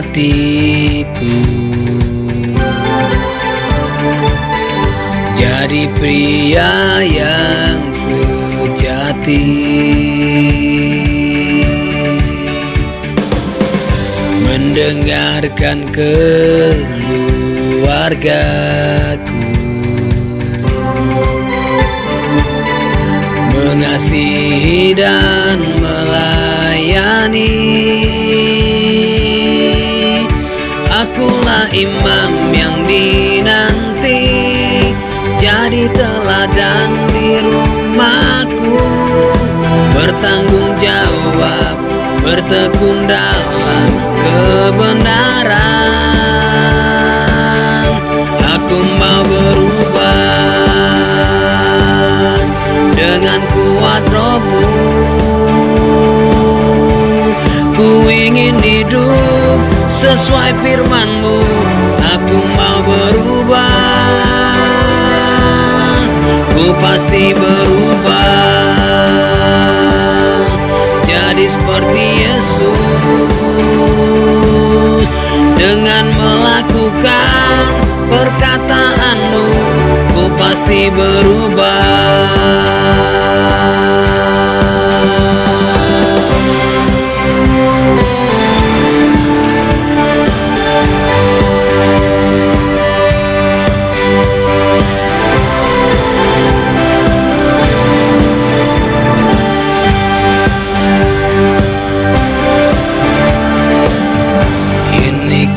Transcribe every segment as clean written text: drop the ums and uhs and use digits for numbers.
hatiku, jadi pria yang sejati, mendengarkan keluargaku, mengasihi dan melayani. Akulah imam yang dinanti, jadi teladan di rumahku, bertanggung jawab, bertekun dalam kebenaran. Aku mau berubah dengan kuat Roh-Mu. Ku ingin hidup sesuai firman-Mu. Aku mau berubah, ku pasti berubah, jadi seperti Yesus. Dengan melakukan perkataan-Mu, ku pasti berubah.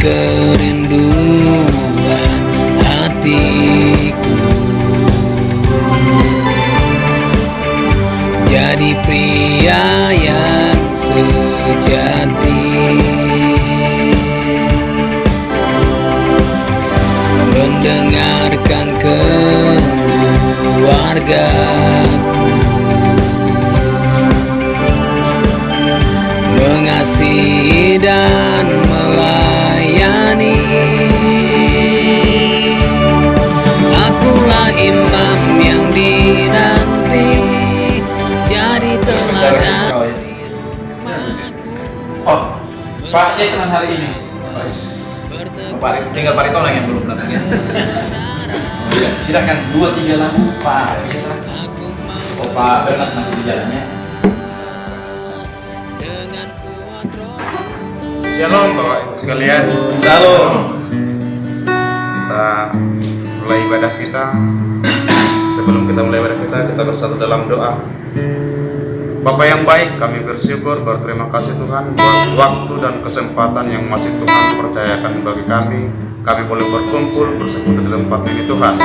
Kerinduan hatiku, jadi pria yang sejati, mendengarkan keluargaku, mengasihi dan melayani. Akulah imam yang dinanti, jadi teladan di rumahku. Oh, Pak Yes senang hari ini. Pak tinggal Pak Rito lah yang belum datang ya. Silakan 2-3 lagu Pak Yes lah. Oh Pak Bernard masih di jalannya. Shalom Bapak Ibu sekalian. Shalom. Kita mulai ibadah kita. Sebelum kita mulai ibadah kita bersatu dalam doa. Bapa yang baik, kami bersyukur, berterima kasih Tuhan buat waktu dan kesempatan yang masih Tuhan percayakan bagi kami. Kami boleh berkumpul bersekutu di tempat ini Tuhan.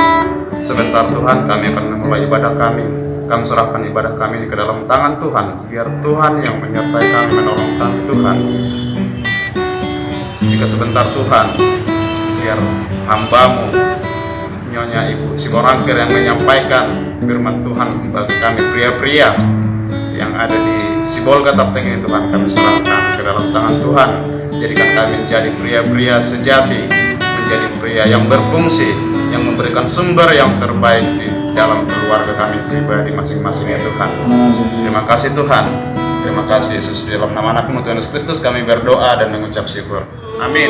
Sebentar Tuhan, kami akan memulai ibadah kami. Kami serahkan ibadah kami ke dalam tangan Tuhan. Biar Tuhan yang menyertai kami, menolong kami Tuhan. Jika sebentar Tuhan, biar hamba-Mu, Nyonya Ibu Siborangkir yang menyampaikan firman Tuhan bagi kami pria-pria yang ada di Sibolga Tapteng ini Tuhan, kami serahkan ke dalam tangan Tuhan. Jadikan kami menjadi pria-pria sejati, menjadi pria yang berfungsi, yang memberikan sumber yang terbaik di dalam keluarga kami pribadi masing-masing ya Tuhan. Terima kasih Tuhan. Terima kasih Yesus, di dalam nama anak-Mu Tuhan Yesus Kristus kami berdoa dan mengucap syukur. Amin.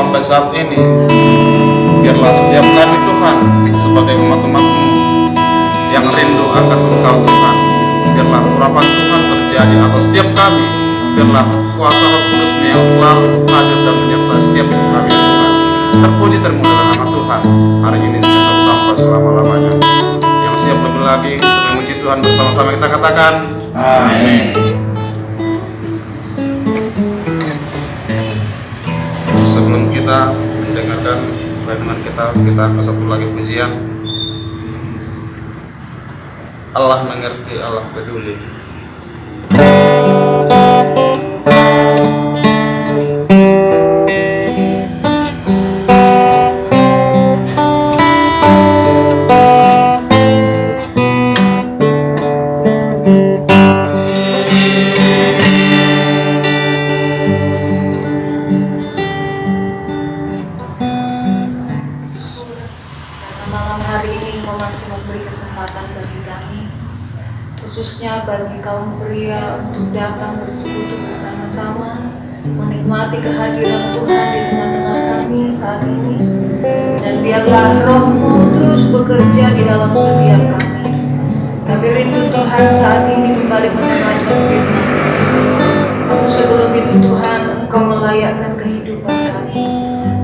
sampai saat ini. Biarlah setiap kami Tuhan sebagai umat-umat-Mu yang rindu akan Engkau Tuhan, biarlah urapan Tuhan terjadi atas setiap kami. Biarlah kuasa Roh Kudus-Mu yang selalu hadir dan menyertai setiap kami Tuhan. Terpuji termuliakan nama Tuhan hari ini besok sampai selama-lamanya. Yang siap lebih lagi untuk memuji Tuhan bersama-sama kita katakan amin. Sebelum kita mendengarkan renungan kita ke satu lagi pujian. Allah mengerti, Allah peduli. Khususnya bagi kaum pria untuk datang bersekutu bersama-sama menikmati kehadiran Tuhan di tengah-tengah kami saat ini, dan biarlah Roh-Mu terus bekerja di dalam setiap kami. Kami rindu Tuhan saat ini kembali mendengarkan firman Tuhan. Sebelum itu Tuhan, Engkau melayakkan kehidupan kami,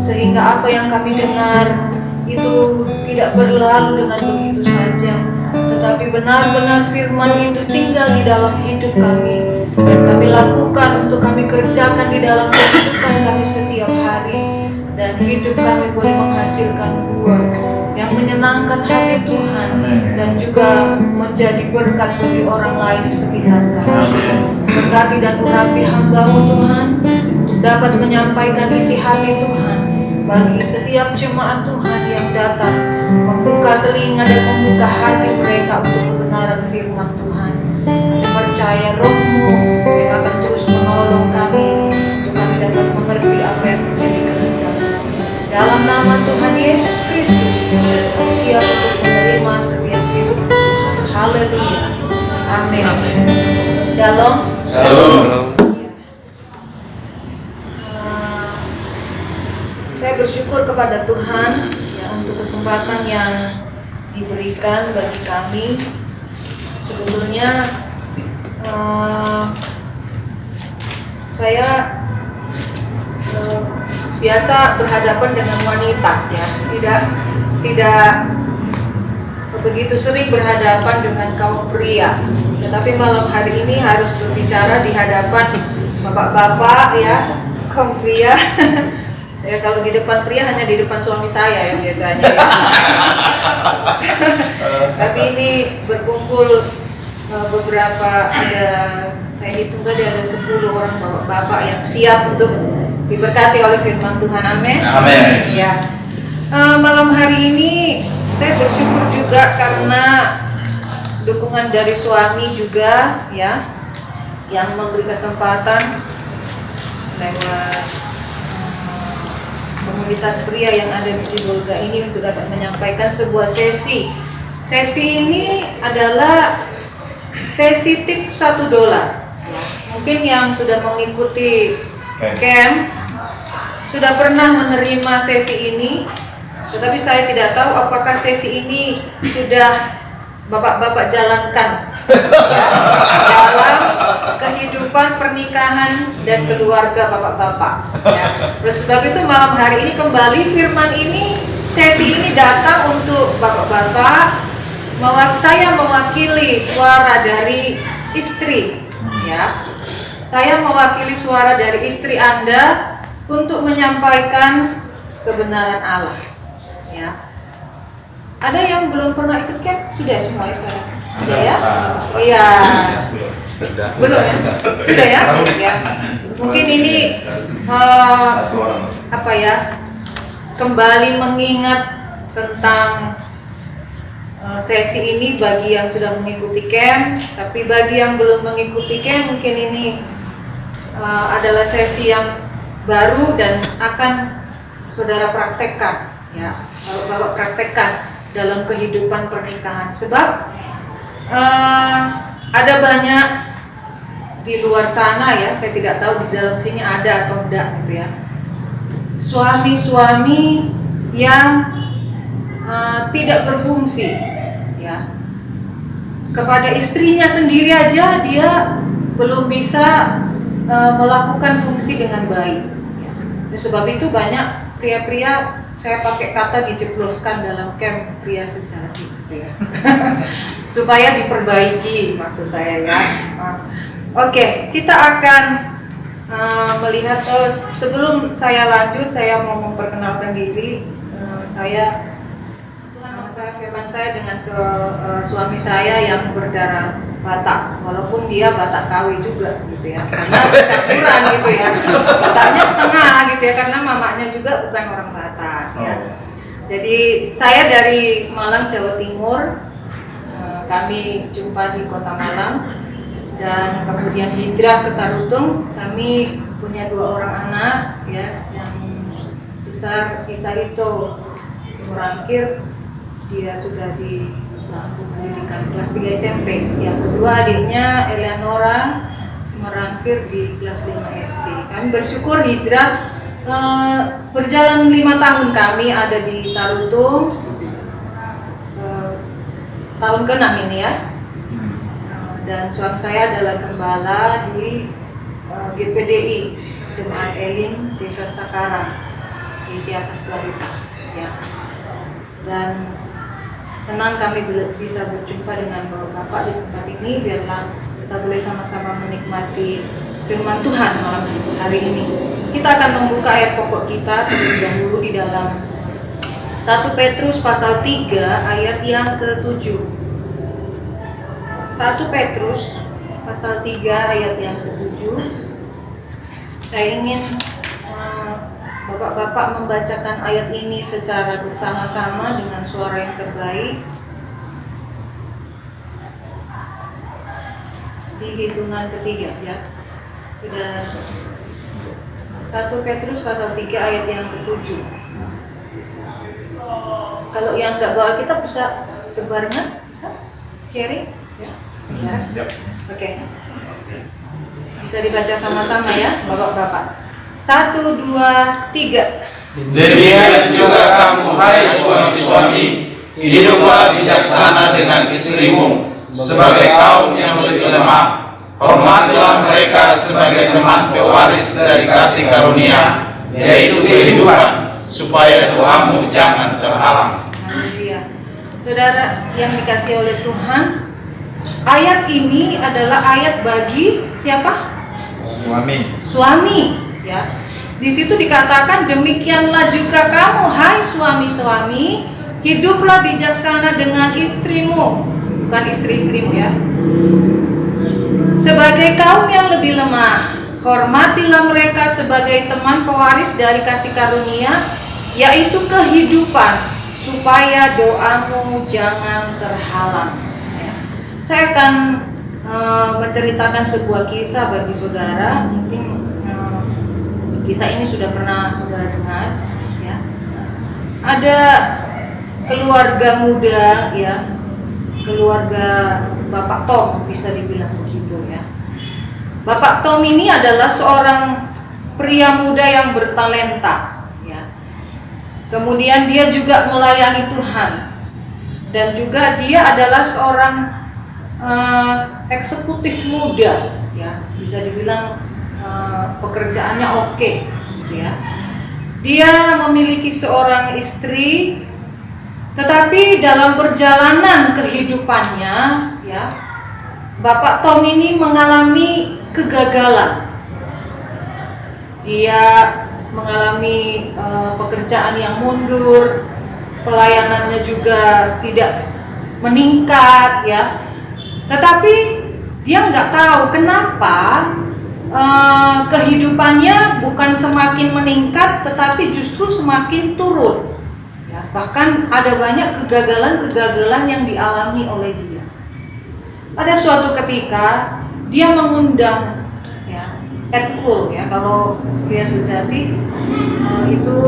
sehingga apa yang kami dengar itu tidak berlalu dengan begitu saja, tetapi benar-benar firman itu tinggal di dalam hidup kami, dan kami lakukan untuk kami kerjakan di dalam kehidupan kami setiap hari, dan hidup kami boleh menghasilkan buah yang menyenangkan hati Tuhan dan juga menjadi berkat bagi orang lain di sekitar kami. Berkati dan urapi hamba-Mu Tuhan untuk dapat menyampaikan isi hati Tuhan bagi setiap jemaat Tuhan yang datang, membuka telinga dan membuka hati mereka untuk kebenaran firman Tuhan. Kami percaya Roh-Mu yang akan terus menolong kami untuk kami dapat mengerti apa yang menjadi kehendak-Mu. Dalam nama Tuhan Yesus Kristus, kami siap untuk menerima setiap firman Tuhan. Haleluya. Amin. Shalom. Shalom. Saya bersyukur kepada Tuhan ya, untuk kesempatan yang diberikan bagi kami. Sebetulnya saya biasa berhadapan dengan wanita, ya, tidak begitu sering berhadapan dengan kaum pria. Tetapi malam hari ini harus berbicara di hadapan bapak-bapak, ya, kaum pria. Ya, kalau di depan pria hanya di depan suami saya yang biasanya. Ya. Tapi ini berkumpul beberapa, saya hitung tadi ada 10 orang bapak-bapak yang siap untuk diberkati oleh firman Tuhan. Amin. Amin. Ya. Malam hari ini saya bersyukur juga karena dukungan dari suami juga, ya, yang memberi kesempatan lewat komunitas pria yang ada di Sibolga ini untuk dapat menyampaikan sebuah sesi. Sesi ini adalah sesi tip $1. Mungkin yang sudah mengikuti camp sudah pernah menerima sesi ini, tetapi saya tidak tahu apakah sesi ini sudah bapak-bapak jalankan dalam kehidupan pernikahan dan keluarga bapak-bapak. Ya. Oleh sebab itu malam hari ini kembali firman ini, sesi ini datang untuk bapak-bapak. Saya mewakili suara dari istri, ya. Saya mewakili suara dari istri Anda untuk menyampaikan kebenaran Allah. Ya. Ada yang belum pernah ikut camp? Sudah semua saya. Sudah ya? Oh iya. Belum ya? Sudah ya? Ya. Mungkin ini kembali mengingat tentang sesi ini bagi yang sudah mengikuti camp, tapi bagi yang belum mengikuti camp mungkin ini adalah sesi yang baru dan akan saudara praktekkan, ya, bapak praktekkan dalam kehidupan pernikahan. Sebab ada banyak di luar sana, ya, saya tidak tahu di dalam sini ada atau enggak gitu ya. suami-suami yang tidak berfungsi, ya. Kepada istrinya sendiri aja dia belum bisa melakukan fungsi dengan baik. Ya. Oleh sebab itu banyak pria-pria, saya pakai kata dijebloskan dalam camp pria sejati, gitu ya. Supaya diperbaiki, maksud saya ya. Oke, kita akan melihat. Sebelum saya lanjut, saya mau memperkenalkan diri. Saya firman saya dengan suami saya yang berdarah Batak, walaupun dia Batak Kawi juga, gitu ya, karena campuran gitu ya, Bataknya setengah gitu ya, karena mamanya juga bukan orang Batak ya. Jadi saya dari Malang, Jawa Timur. Kami jumpa di Kota Malang dan kemudian hijrah ke Tarutung. Kami punya 2 orang anak ya, yang besar Isaito Simorangkir, dia sudah di bangku pendidikan kelas 3 SMP. Yang kedua adiknya Eleanora Simorangkir di kelas 5 SD. Kami bersyukur hijrah berjalan 5 tahun kami ada di Tarutung. Tahun ke-6 ini ya. Dan suami saya adalah gembala di GPDI Jemaat Elim Desa Sakarang di Siatas Barita ya. Dan senang kami bisa berjumpa dengan Bapak di tempat ini. Biarlah kita boleh sama-sama menikmati firman Tuhan malam hari ini. Kita akan membuka ayat pokok kita terlebih dahulu di dalam 1 Petrus pasal 3 ayat yang ke-7. 1 Petrus pasal 3 ayat yang ke-7. Saya ingin Bapak-bapak membacakan ayat ini secara bersama-sama dengan suara yang terbaik. Di hitungan ketiga ya. Sudah 1 Petrus pasal 3 ayat yang ke-7. Kalau yang nggak bawa kita bisa berbarengan, bisa sharing, ya. Oke. Bisa dibaca sama-sama ya, bapak-bapak. 1, 2, 3. Demikian juga kamu, hai suami-suami, hiduplah bijaksana dengan istrimu sebagai kaum yang lebih lemah. Hormatilah mereka sebagai teman pewaris dari kasih karunia, yaitu kehidupan, supaya doamu jangan terhalang. Haleluya. Saudara yang dikasihi oleh Tuhan, ayat ini adalah ayat bagi siapa? Suami, ya. Di situ dikatakan demikianlah juga kamu, hai suami-suami, hiduplah bijaksana dengan istrimu, bukan istri-istrimu ya. Sebagai kaum yang lebih lemah, hormatilah mereka sebagai teman pewaris dari kasih karunia, yaitu kehidupan, supaya doamu jangan terhalang. Ya. Saya akan menceritakan sebuah kisah bagi saudara. Mungkin kisah ini sudah pernah saudara dengar. Ya. Ada keluarga muda, ya, keluarga Bapak Tom, bisa dibilang begitu ya. Bapak Tom ini adalah seorang pria muda yang bertalenta, ya. Kemudian dia juga melayani Tuhan, dan juga dia adalah seorang eksekutif muda, ya, bisa dibilang pekerjaannya oke, gitu ya. Dia memiliki seorang istri, tetapi dalam perjalanan kehidupannya, ya, Bapak Tom ini mengalami kegagalan. Dia mengalami pekerjaan yang mundur, pelayanannya juga tidak meningkat, ya. Tetapi dia nggak tahu kenapa kehidupannya bukan semakin meningkat, tetapi justru semakin turun. Ya, bahkan ada banyak kegagalan-kegagalan yang dialami oleh dia. Ada suatu ketika dia mengundang, ya, Ed Cool, ya, kalau pria sejati itu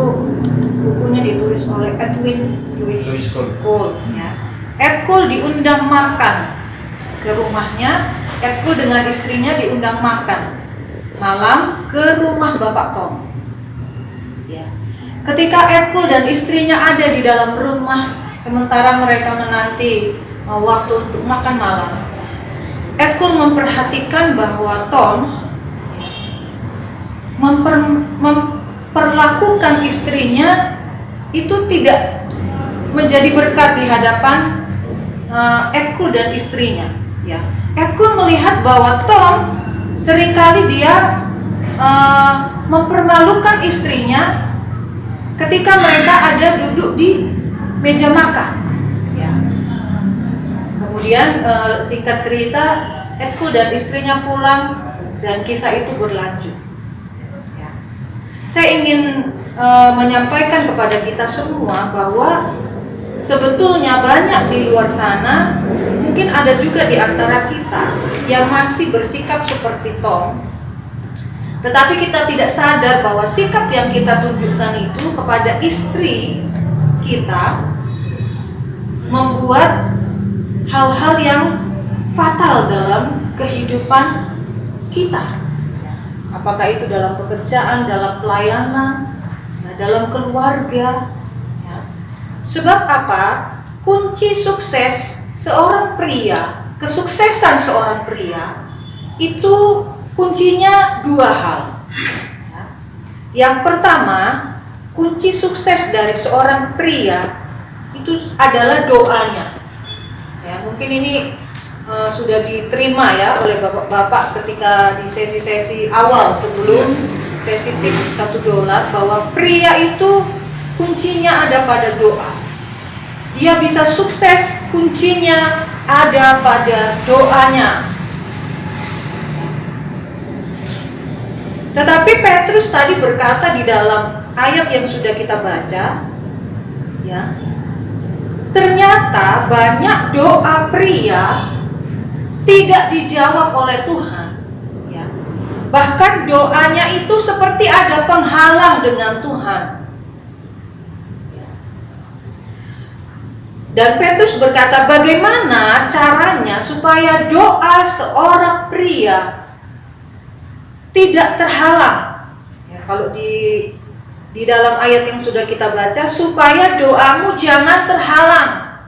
bukunya ditulis oleh Edwin Lewis Cole, ya. Ed Cool diundang makan ke rumahnya. Ed Cool dengan istrinya diundang makan malam ke rumah Bapak Tom. Ya. ketika Etkul dan istrinya ada di dalam rumah sementara mereka menanti waktu untuk makan malam, Etkul memperhatikan bahwa Tom memperlakukan istrinya itu tidak menjadi berkat di hadapan Etkul dan istrinya. Ya, Etkul melihat bahwa Tom seringkali dia mempermalukan istrinya ketika mereka ada duduk di meja makan. Ya. Kemudian singkat cerita, Etkul dan istrinya pulang dan kisah itu berlanjut. Ya. Saya ingin menyampaikan kepada kita semua bahwa sebetulnya banyak di luar sana, mungkin ada juga di antara kita yang masih bersikap seperti Tom. Tetapi kita tidak sadar bahwa sikap yang kita tunjukkan itu kepada istri kita membuat hal-hal yang fatal dalam kehidupan kita. Apakah itu dalam pekerjaan, dalam pelayanan, dalam keluarga. Sebab apa? Kunci sukses seorang pria, kesuksesan seorang pria itu kuncinya dua hal. Yang pertama, kunci sukses dari seorang pria itu adalah doanya. Ya, mungkin ini sudah diterima ya oleh bapak-bapak ketika di sesi-sesi awal sebelum sesi tip $1 bahwa pria itu kuncinya ada pada doa. Dia bisa sukses, kuncinya ada pada doanya. Tetapi Petrus tadi berkata di dalam ayat yang sudah kita baca, ya, ternyata banyak doa pria tidak dijawab oleh Tuhan. Ya. Bahkan doanya itu seperti ada penghalang dengan Tuhan. Dan Petrus berkata, bagaimana caranya supaya doa seorang pria tidak terhalang? Ya, kalau di dalam ayat yang sudah kita baca, supaya doamu jangan terhalang.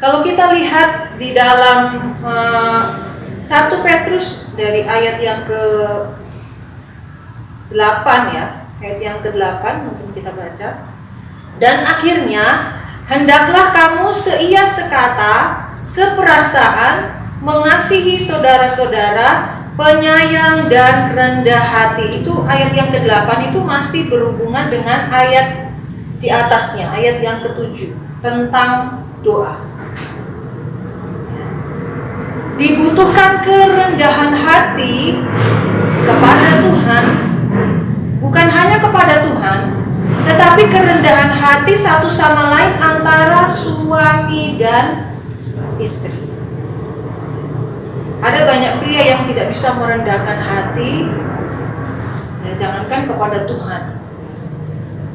Kalau kita lihat di dalam 1 Petrus dari ayat yang ke-8 ya, ayat yang ke-8 mungkin kita baca. Dan akhirnya, hendaklah kamu seia sekata, seperasaan, mengasihi saudara-saudara, penyayang dan rendah hati. Itu ayat yang ke-8 itu masih berhubungan dengan ayat di atasnya, ayat yang ke-7 tentang doa. Dibutuhkan kerendahan hati kepada Tuhan, bukan hanya kepada Tuhan, tetapi kerendahan hati satu sama lain antara suami dan istri. Ada banyak pria yang tidak bisa merendahkan hati, ya, jangankan kepada Tuhan.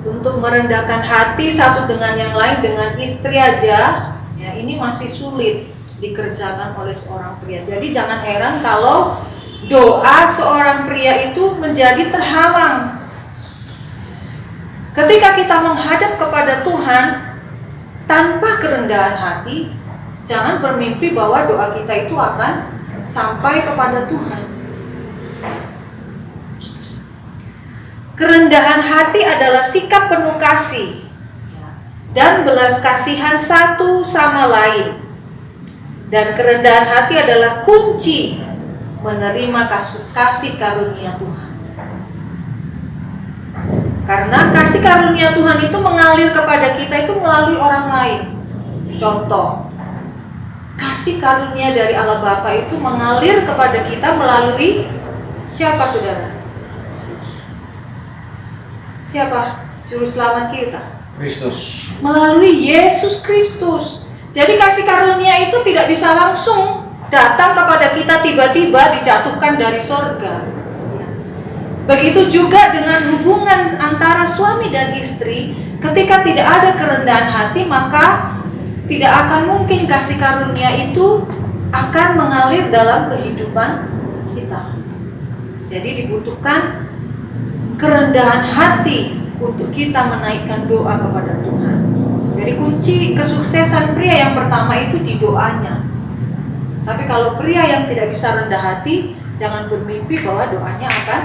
Untuk merendahkan hati satu dengan yang lain, dengan istri aja, ya, ini masih sulit dikerjakan oleh seorang pria. Jadi jangan heran kalau doa seorang pria itu menjadi terhalang. Ketika kita menghadap kepada Tuhan tanpa kerendahan hati, jangan bermimpi bahwa doa kita itu akan sampai kepada Tuhan. Kerendahan hati adalah sikap penuh kasih dan belas kasihan satu sama lain. Dan kerendahan hati adalah kunci menerima kasih karunia Tuhan. Karena kasih karunia Tuhan itu mengalir kepada kita itu melalui orang lain. Contoh, kasih karunia dari Allah Bapa itu mengalir kepada kita melalui siapa, saudara? Siapa juru selamat kita? Kristus. Melalui Yesus Kristus. Jadi kasih karunia itu tidak bisa langsung datang kepada kita tiba-tiba dijatuhkan dari sorga. Begitu juga dengan hubungan antara suami dan istri, ketika tidak ada kerendahan hati, maka tidak akan mungkin kasih karunia itu akan mengalir dalam kehidupan kita. Jadi dibutuhkan kerendahan hati untuk kita menaikkan doa kepada Tuhan. Jadi kunci kesuksesan pria yang pertama itu di doanya. Tapi kalau pria yang tidak bisa rendah hati, jangan bermimpi bahwa doanya akan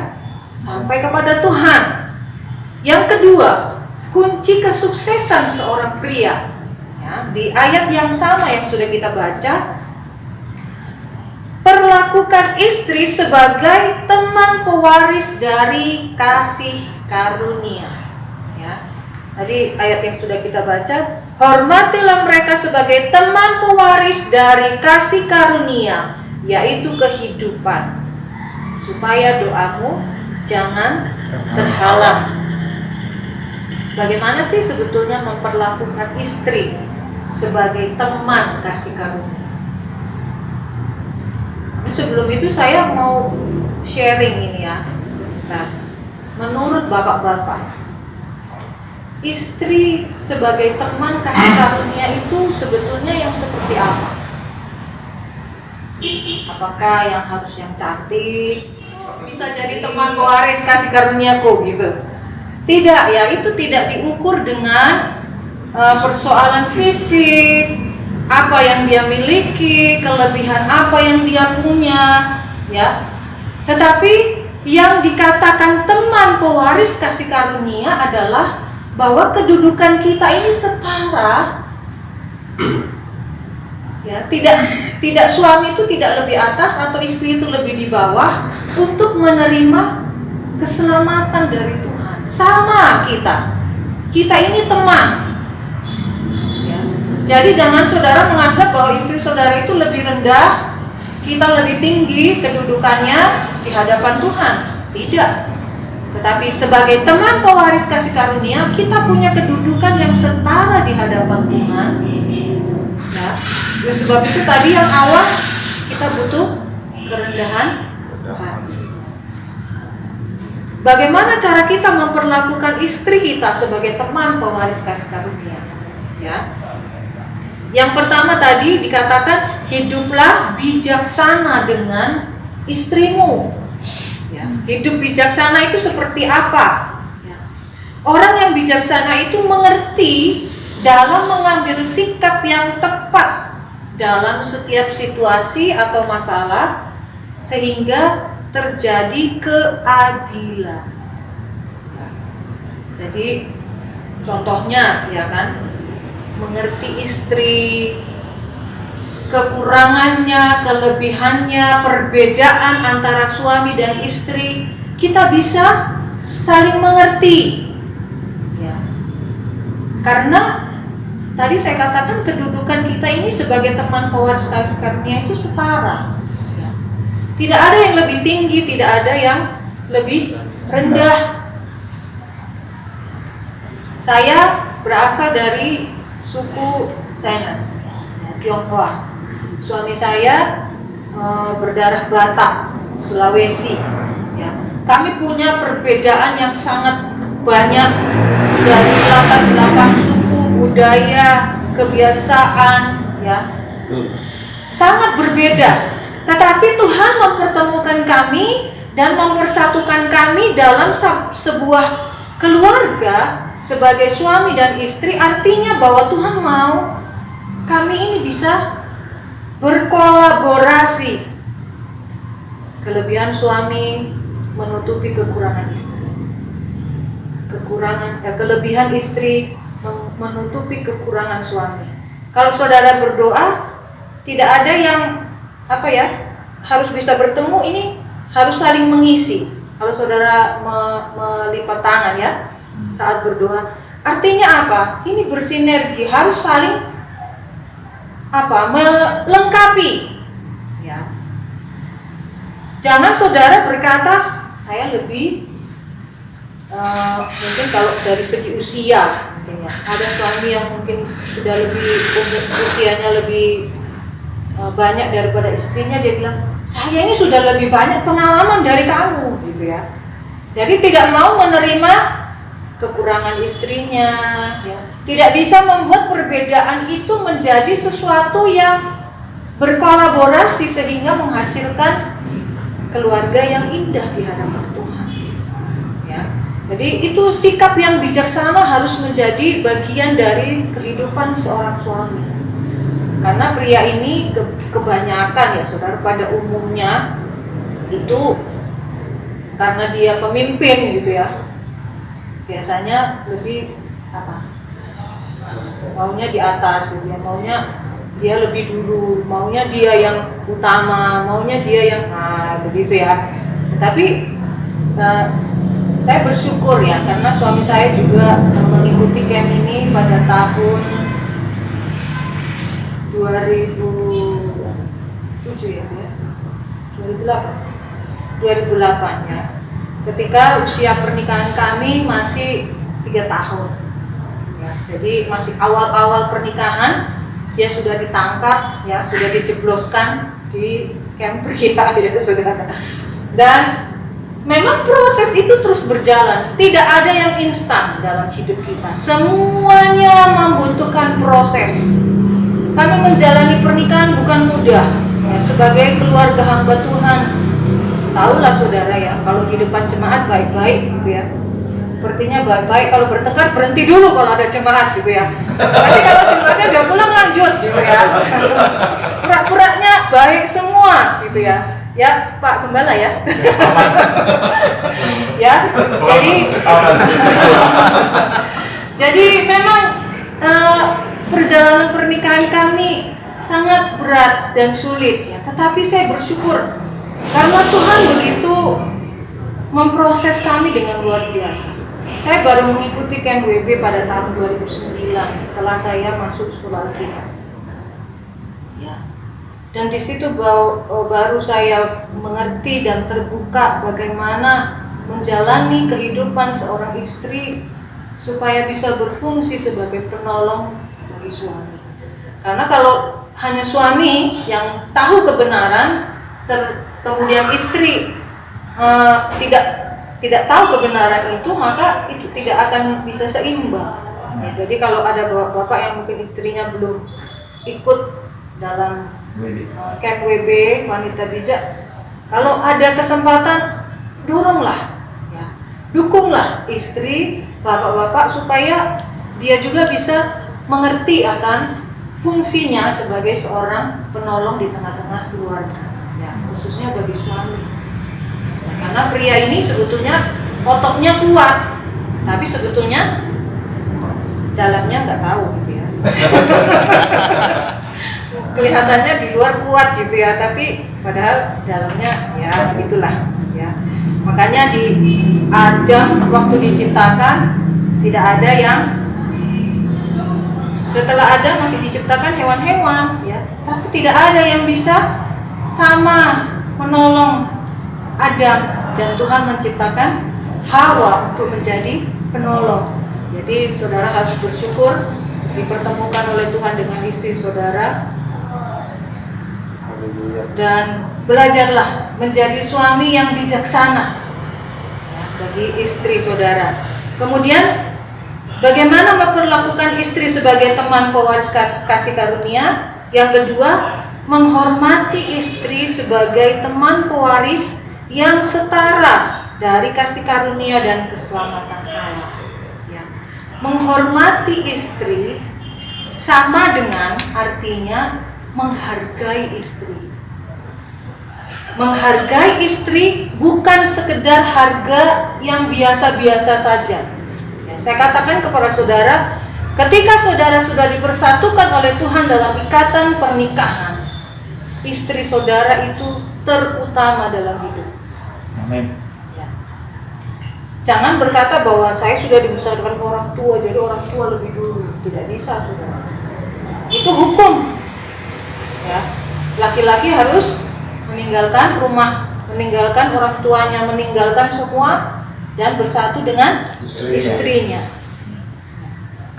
sampai kepada Tuhan. Yang kedua, kunci kesuksesan seorang pria, ya, di ayat yang sama yang sudah kita baca, perlakukan istri sebagai teman pewaris dari kasih karunia. Ya. Tadi ayat yang sudah kita baca, hormatilah mereka sebagai teman pewaris dari kasih karunia, yaitu kehidupan, supaya doamu jangan terhalang. Bagaimana sih sebetulnya memperlakukan istri sebagai teman kasih karunia? Sebelum itu saya mau sharing ini ya sebentar. Menurut bapak-bapak, istri sebagai teman kasih karunia itu sebetulnya yang seperti apa? Apakah yang harus yang cantik, bisa jadi teman pewaris kasih karuniaku gitu? Tidak ya, itu tidak diukur dengan persoalan fisik, apa yang dia miliki, kelebihan apa yang dia punya, ya. Tetapi yang dikatakan teman pewaris kasih karunia adalah bahwa kedudukan kita ini setara. Ya, tidak suami itu tidak lebih atas atau istri itu lebih di bawah untuk menerima keselamatan dari Tuhan. Sama kita ini teman. Ya. Jadi jangan saudara menganggap bahwa istri saudara itu lebih rendah, kita lebih tinggi kedudukannya di hadapan Tuhan. Tidak. Tetapi sebagai teman pewaris kasih karunia, kita punya kedudukan yang setara di hadapan Tuhan. Ya. Oleh sebab itu tadi yang awal kita butuh kerendahan hati. Bagaimana cara kita memperlakukan istri kita sebagai teman pewaris kasih karunia? Ya. Yang pertama tadi dikatakan hiduplah bijaksana dengan istrimu. Ya. Hidup bijaksana itu seperti apa? Ya. Orang yang bijaksana itu mengerti dalam mengambil sikap yang tepat dalam setiap situasi atau masalah sehingga terjadi keadilan. Jadi contohnya ya kan, mengerti istri, kekurangannya, kelebihannya, perbedaan antara suami dan istri, kita bisa saling mengerti. Ya. Karena tadi saya katakan kedudukan kita ini sebagai teman pewaris kasih karunia itu setara. Tidak ada yang lebih tinggi, tidak ada yang lebih rendah. Saya berasal dari suku Chinese, Tionghoa. Suami saya berdarah Batak, Sulawesi. Ya. Kami punya perbedaan yang sangat banyak dari latar belakang suku, budaya, kebiasaan, ya. Sangat berbeda. Tetapi Tuhan mempertemukan kami dan mempersatukan kami dalam sebuah keluarga sebagai suami dan istri. Artinya bahwa Tuhan mau kami ini bisa berkolaborasi. Kelebihan suami menutupi kekurangan istri. Kelebihan istri menutupi kekurangan suami. Kalau saudara berdoa, tidak ada yang harus bisa bertemu, ini harus saling mengisi. Kalau saudara melipat tangan ya saat berdoa, artinya apa? Ini bersinergi, harus saling melengkapi. Ya. Jangan saudara berkata saya lebih mungkin kalau dari segi usia, mungkin ya. Ada suami yang mungkin sudah lebih usianya lebih banyak daripada istrinya, dia bilang saya ini sudah lebih banyak pengalaman dari kamu gitu ya. Jadi tidak mau menerima kekurangan istrinya ya. Tidak bisa membuat perbedaan itu menjadi sesuatu yang berkolaborasi sehingga menghasilkan keluarga yang indah di hadapan Tuhan ya. Jadi itu sikap yang bijaksana harus menjadi bagian dari kehidupan seorang suami. Karena pria ini kebanyakan ya saudara pada umumnya itu karena dia pemimpin gitu ya, biasanya lebih maunya di atas gitu ya, maunya dia lebih dulu, maunya dia yang utama, maunya dia yang begitu ya. Tetapi saya bersyukur ya karena suami saya juga mengikuti camp ini pada tahun 2007 ya, 2008 ya. Ketika usia pernikahan kami masih 3 tahun ya, jadi masih awal-awal pernikahan dia sudah ditangkap ya, sudah dijebloskan di camp pria ya saudara. Dan memang proses itu terus berjalan, tidak ada yang instan dalam hidup kita, semuanya membutuhkan proses. Kami menjalani pernikahan bukan mudah ya, sebagai keluarga hamba Tuhan. Tahulah saudara ya, kalau di depan jemaat baik-baik gitu ya, sepertinya baik-baik, kalau bertengkar berhenti dulu kalau ada jemaat gitu ya. Nanti kalau jemaatnya udah pulang lanjut gitu ya. Pura-puranya baik semua gitu ya. Ya Pak Gembala ya. Ya, jadi memang perjalanan pernikahan kami sangat berat dan sulit ya. Tetapi saya bersyukur karena Tuhan begitu memproses kami dengan luar biasa. Saya baru mengikuti camp WB pada tahun 2009 setelah saya masuk sekolah Alkitab. Ya. Dan di situ baru saya mengerti dan terbuka bagaimana menjalani kehidupan seorang istri supaya bisa berfungsi sebagai penolong bagi suami. Karena kalau hanya suami yang tahu kebenaran, kemudian istri tidak tahu kebenaran itu, maka itu tidak akan bisa seimbang. Ya, jadi kalau ada bapak yang mungkin istrinya belum ikut dalam camp WB wanita bijak, kalau ada kesempatan doronglah, ya, dukunglah istri bapak-bapak supaya dia juga bisa mengerti akan fungsinya sebagai seorang penolong di tengah-tengah keluarga, ya, khususnya bagi suami. Karena pria ini sebetulnya ototnya kuat, tapi sebetulnya dalamnya nggak tahu gitu ya. Kelihatannya di luar kuat gitu ya, tapi padahal dalamnya ya begitulah ya. Makanya di Adam waktu diciptakan tidak ada yang, setelah Adam masih diciptakan hewan-hewan ya, tapi tidak ada yang bisa sama menolong Adam, dan Tuhan menciptakan Hawa untuk menjadi penolong. Jadi saudara harus bersyukur dipertemukan oleh Tuhan dengan istri saudara. Dan belajarlah menjadi suami yang bijaksana ya, bagi istri saudara. Kemudian bagaimana memperlakukan istri sebagai teman pewaris kasih karunia. Yang kedua, menghormati istri sebagai teman pewaris yang setara dari kasih karunia dan keselamatan Allah ya. Menghormati istri sama dengan artinya menghargai istri. Menghargai istri bukan sekedar harga yang biasa-biasa saja ya, saya katakan kepada saudara, ketika saudara sudah dipersatukan oleh Tuhan dalam ikatan pernikahan, istri saudara itu terutama dalam hidup. Amin. Ya. Jangan berkata bahwa saya sudah dibesarkan orang tua, jadi orang tua lebih dulu. Tidak bisa, saudara. Itu hukum. Ya. Laki-laki harus meninggalkan rumah, meninggalkan orang tuanya, meninggalkan semua dan bersatu dengan istrinya.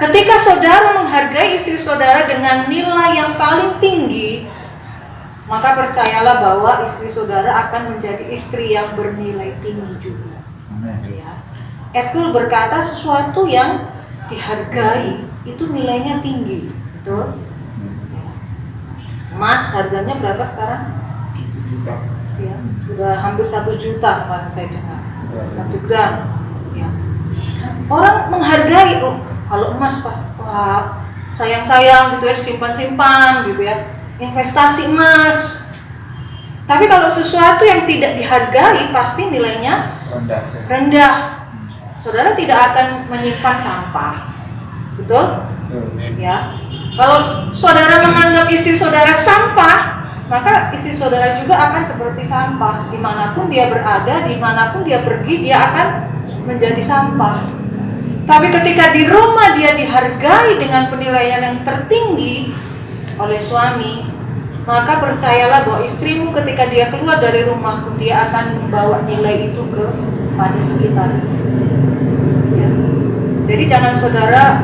Ketika saudara menghargai istri saudara dengan nilai yang paling tinggi, maka percayalah bahwa istri saudara akan menjadi istri yang bernilai tinggi juga. Ya. Etkul berkata sesuatu yang dihargai itu nilainya tinggi, betul? Emas harganya berapa sekarang? 1 juta. Ya, sudah hampir 1 juta kemarin saya dengar. 1 gram. Ya. orang menghargai, oh kalau emas Pak, wah sayang-sayang gitu ya, disimpan-simpan gitu ya, investasi emas. Tapi kalau sesuatu yang tidak dihargai pasti nilainya rendah. Saudara tidak akan menyimpan sampah, betul? Ya. Kalau saudara menganggap istri saudara sampah, maka istri saudara juga akan seperti sampah. Dimanapun dia berada, dimanapun dia pergi, dia akan menjadi sampah. Tapi ketika di rumah dia dihargai dengan penilaian yang tertinggi oleh suami, maka percayalah bahwa istrimu ketika dia keluar dari rumah pun dia akan membawa nilai itu kepada sekitar. Ya. Jadi jangan saudara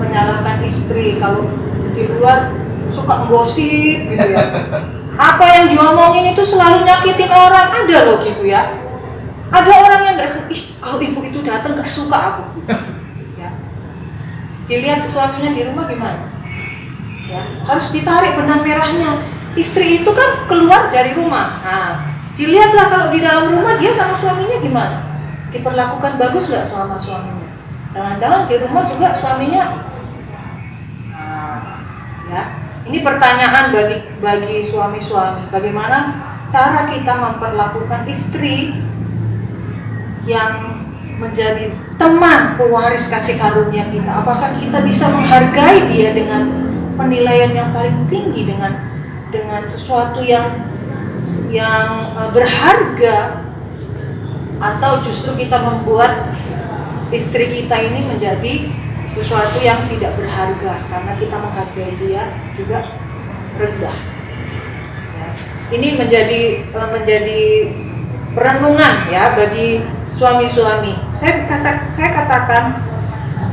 menyalahkan istri kalau di luar suka gosip gitu ya. Apa yang diomongin itu selalu nyakitin orang, ada loh gitu ya. Ada orang yang nggak suka, kalau ibu itu datang nggak suka aku. Ya. Dilihat suaminya di rumah gimana? Ya, harus ditarik benang merahnya. Istri itu kan keluar dari rumah. Nah, dilihatlah kalau di dalam rumah dia sama suaminya gimana? Diperlakukan bagus nggak sama suaminya? Jangan-jangan di rumah juga suaminya. Nah, ya, ini pertanyaan bagi suami-suami. Bagaimana cara kita memperlakukan istri yang menjadi teman pewaris kasih karunia kita? Apakah kita bisa menghargai dia dengan penilaian yang paling tinggi, dengan sesuatu yang berharga, atau justru kita membuat istri kita ini menjadi sesuatu yang tidak berharga karena kita menghargai dia juga rendah. Ya. Ini menjadi perenungan ya bagi suami-suami. Saya katakan,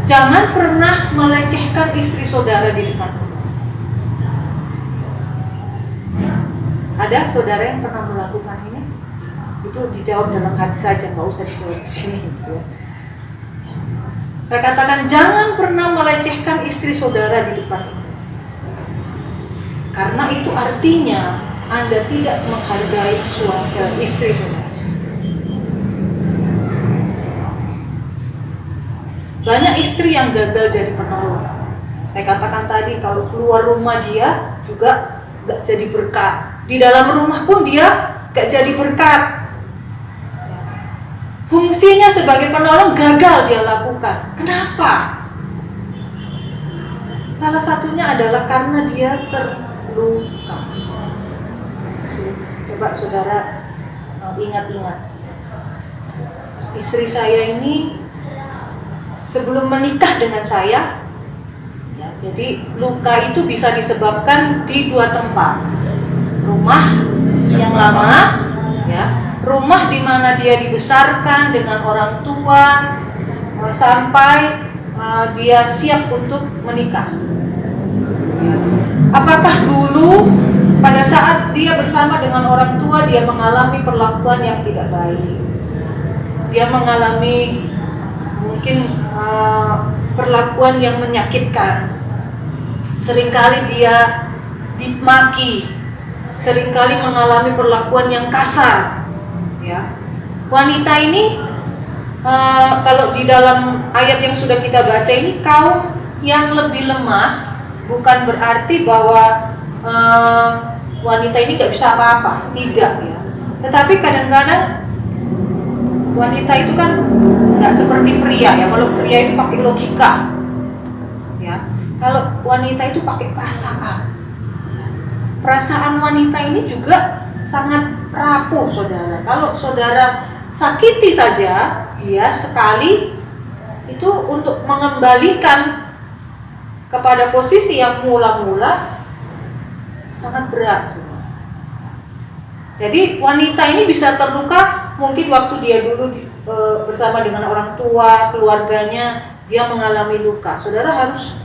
jangan pernah melecehkan istri saudara di depan umum. Ada saudara yang pernah melakukan ini? Itu dijawab dalam hati saja, nggak usah dijawab di sini. Gitu ya. Saya katakan jangan pernah melecehkan istri saudara di depan umum. Karena itu artinya Anda tidak menghargai istri saudara. Banyak istri yang gagal jadi penolong. Saya katakan tadi, kalau keluar rumah dia juga gak jadi berkat. Di dalam rumah pun dia gak jadi berkat. Fungsinya sebagai penolong gagal dia lakukan. Kenapa? Salah satunya adalah karena dia terluka. Coba saudara ingat-ingat. Istri saya ini sebelum menikah dengan saya, ya, jadi luka itu bisa disebabkan di dua tempat. Rumah yang lama, ya, rumah di mana dia dibesarkan dengan orang tua sampai dia siap untuk menikah. Ya. Apakah dulu pada saat dia bersama dengan orang tua dia mengalami perlakuan yang tidak baik? Dia mengalami mungkin perlakuan yang menyakitkan. Seringkali dia dimaki, seringkali mengalami perlakuan yang kasar. Ya. Wanita ini kalau di dalam ayat yang sudah kita baca ini kaum yang lebih lemah, bukan berarti bahwa wanita ini nggak bisa apa-apa, tidak ya. Tetapi kadang-kadang wanita itu kan nggak seperti pria ya. Kalau pria itu pakai logika, ya. Kalau wanita itu pakai perasaan. Perasaan wanita ini juga sangat rapuh, saudara. Kalau saudara sakiti saja, dia sekali itu untuk mengembalikan kepada posisi yang mula-mula sangat berat, saudara. Jadi wanita ini bisa terluka mungkin waktu dia dulu bersama dengan orang tua, keluarganya, dia mengalami luka. Saudara harus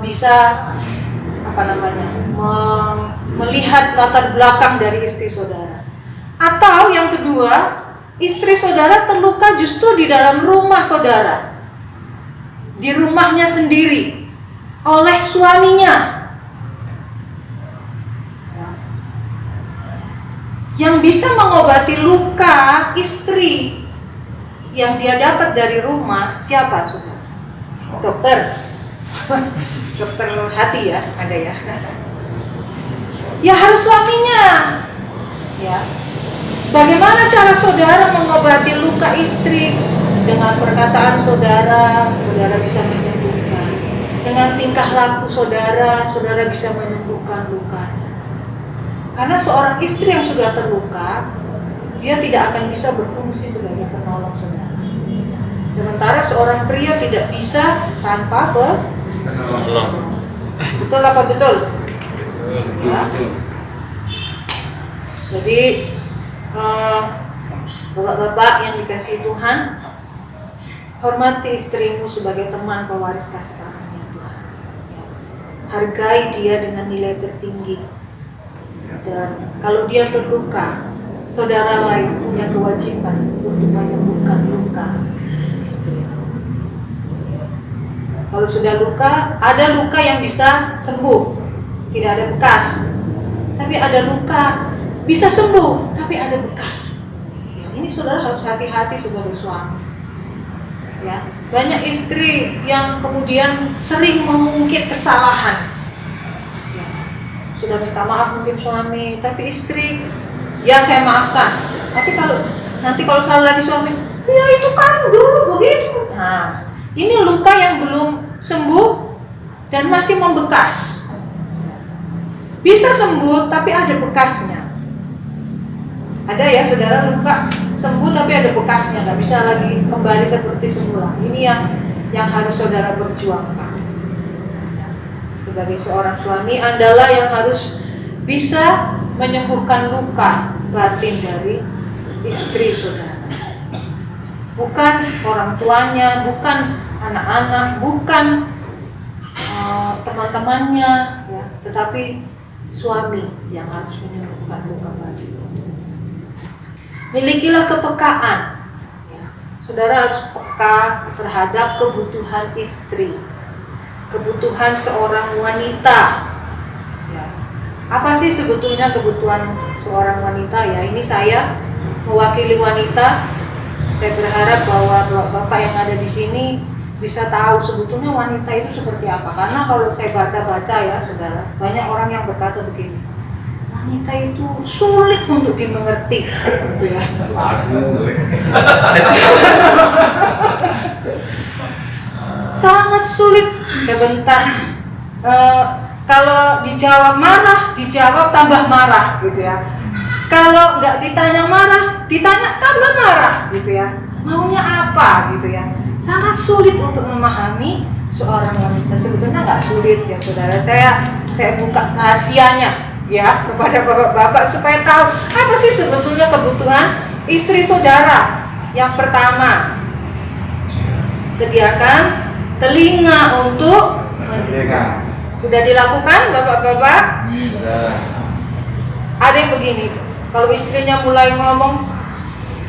bisa melihat latar belakang dari istri saudara. Atau yang kedua, istri saudara terluka justru di dalam rumah saudara, di rumahnya sendiri, oleh suaminya. Yang bisa mengobati luka istri yang dia dapat dari rumah siapa saudara? Dokter. Dokter hati ya, ada ya. Ya harus suaminya. Ya. Bagaimana cara saudara mengobati luka istri? Dengan perkataan saudara, saudara bisa menyembuhkan. Dengan tingkah laku saudara, saudara bisa menyembuhkan luka. Karena seorang istri yang sudah terluka, dia tidak akan bisa berfungsi sebagai penolong saudara. Sementara seorang pria tidak bisa tanpa penolong. Betul apa betul? Ya. Jadi bapak-bapak yang dikasihi Tuhan, hormati istrimu sebagai teman pewaris kasih karunia Tuhan. Hargai dia dengan nilai tertinggi. Dan kalau dia terluka, saudara lain punya kewajiban untuk menyembuhkan luka istri. Kalau sudah luka, ada luka yang bisa sembuh, tidak ada bekas. Tapi ada luka bisa sembuh, tapi ada bekas. Ya, ini saudara harus hati-hati sebagai suami. Ya, banyak istri yang kemudian sering mengungkit kesalahan. Ya, sudah minta maaf mungkin suami, tapi istri, ya saya maafkan. Tapi kalau salah lagi suami, ya itu kamu dulu begitu. Nah, ini luka yang belum sembuh dan masih membekas. Bisa sembuh tapi ada bekasnya. Ada ya saudara luka sembuh tapi ada bekasnya, nggak bisa lagi kembali seperti semula. Ini yang harus saudara perjuangkan. Sebagai seorang suami, Andalah yang harus bisa menyembuhkan luka batin dari istri saudara. Bukan orang tuanya, bukan anak-anak, bukan teman-temannya, ya, tetapi suami yang harus menyembuhkan luka batin. Milikilah kepekaan. Ya, saudara harus peka terhadap kebutuhan istri, kebutuhan seorang wanita. Ya. Apa sih sebetulnya kebutuhan seorang wanita? Ya, ini saya mewakili wanita. Saya berharap bahwa bapak yang ada di sini bisa tahu sebetulnya wanita itu seperti apa. Karena kalau saya baca-baca ya saudara, banyak orang yang berkata begini, wanita itu sulit untuk dimengerti, gitu ya. Sangat sulit. Sebentar, kalau dijawab marah, dijawab tambah marah, gitu ya. Kalau nggak ditanya marah, ditanya tambah marah, gitu ya. Maunya apa, gitu ya. Sangat sulit untuk memahami seorang wanita. Sebetulnya nggak sulit ya saudara. Saya buka rahasianya ya kepada bapak-bapak supaya tahu apa sih sebetulnya kebutuhan istri saudara. Yang pertama, sediakan telinga untuk mendengar. Sudah dilakukan bapak-bapak? Sudah. Ada yang begini, kalau istrinya mulai ngomong,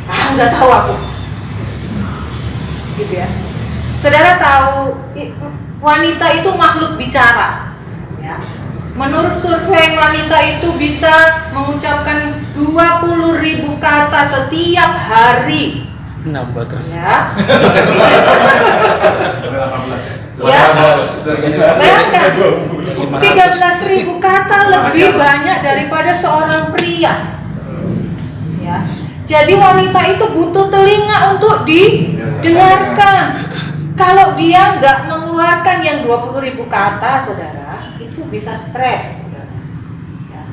udah tahu aku, gitu ya. Saudara tahu wanita itu makhluk bicara, ya. Menurut survei wanita itu bisa mengucapkan 20.000 kata setiap hari. Nambah terus. Ya. Ya. Bayangkan 13.000 kata lebih banyak daripada seorang pria. Ya. Jadi wanita itu butuh telinga untuk didengarkan. Kalau dia nggak mengeluarkan yang 20.000 kata, saudara, itu bisa stres. Ya.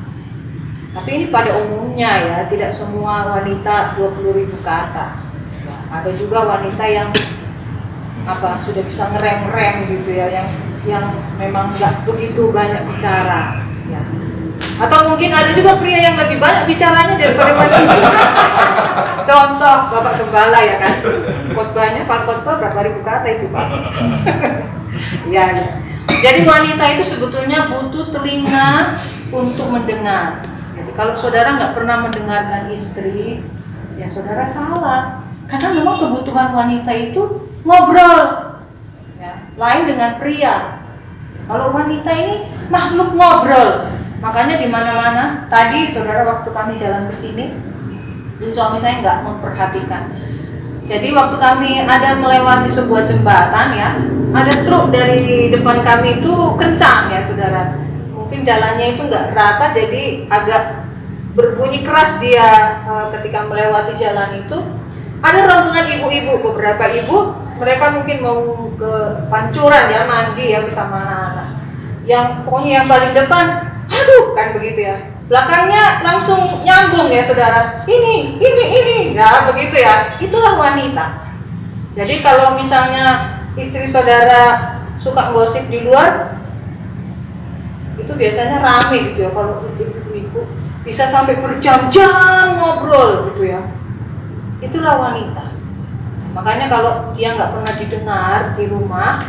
Tapi ini pada umumnya ya, tidak semua wanita 20.000 kata. Ya. Ada juga wanita yang sudah bisa ngerem-rem gitu ya, yang memang nggak begitu banyak bicara. Ya. Atau mungkin ada juga pria yang lebih banyak bicaranya daripada wanita. Contoh Bapak Gembala ya kan, khotbahnya Pak khotbah berapa ribu kata itu Pak. Ya. Jadi wanita itu sebetulnya butuh telinga untuk mendengar. Jadi kalau saudara nggak pernah mendengarkan istri, ya saudara salah. Karena memang kebutuhan wanita itu ngobrol, ya, lain dengan pria. Kalau wanita ini makhluk ngobrol. Makanya di mana-mana tadi saudara waktu kami jalan ke sini, suami saya nggak memperhatikan. Jadi waktu kami ada melewati sebuah jembatan ya, ada truk dari depan kami itu kencang ya saudara. Mungkin jalannya itu nggak rata, jadi agak berbunyi keras dia ketika melewati jalan itu. Ada rombongan ibu-ibu, beberapa ibu, mereka mungkin mau ke pancuran ya, mandi ya bersama anak-anak. Yang pokoknya yang paling depan, aduh kan begitu ya. Belakangnya langsung nyambung ya saudara, ini, ya begitu ya, itulah wanita. Jadi kalau misalnya istri saudara suka gosip di luar, itu biasanya rame gitu ya, kalau ibu-ibu bisa sampai berjam-jam ngobrol gitu ya, itulah wanita. Makanya kalau dia nggak pernah didengar di rumah,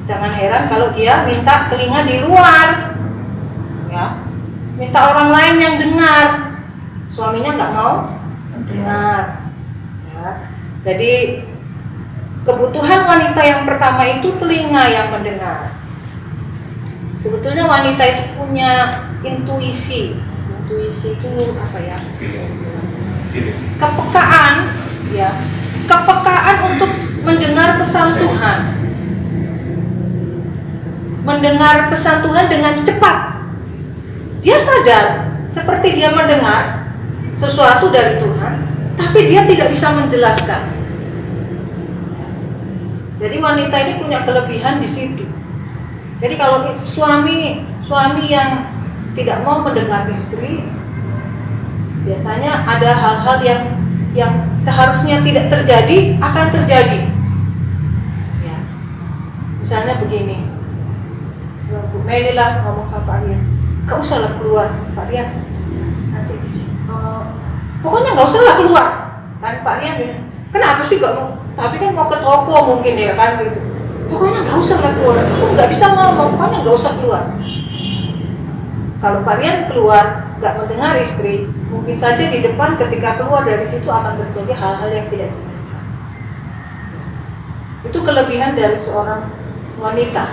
jangan heran kalau dia minta telinga di luar ya. Minta orang lain yang dengar, suaminya nggak mau dengar ya. Jadi kebutuhan wanita yang pertama itu telinga yang mendengar. Sebetulnya wanita itu punya intuisi itu apa ya, kepekaan ya, kepekaan untuk mendengar pesan Tuhan, mendengar pesan Tuhan dengan cepat. Dia sadar seperti dia mendengar sesuatu dari Tuhan, tapi dia tidak bisa menjelaskan. Jadi wanita ini punya kelebihan di situ. Jadi kalau suami yang tidak mau mendengar istri, biasanya ada hal-hal yang seharusnya tidak terjadi akan terjadi. Ya. Misalnya begini, Bu Meli lah ngomong sama Pak Rian, gak usah lah keluar Pak Rian, nanti di sini. Pokoknya gak usah lah keluar, kan Pak Rian ya. Kenapa sih gak mau? Tapi kan mau ke toko mungkin ya kan gitu. Pokoknya gak usah lah keluar, aku gak bisa ngomong, pokoknya gak usah keluar. Kalau Pak Rian keluar gak mendengar istri, mungkin saja di depan ketika keluar dari situ akan terjadi hal-hal yang tidak diinginkan. Itu kelebihan dari seorang wanita.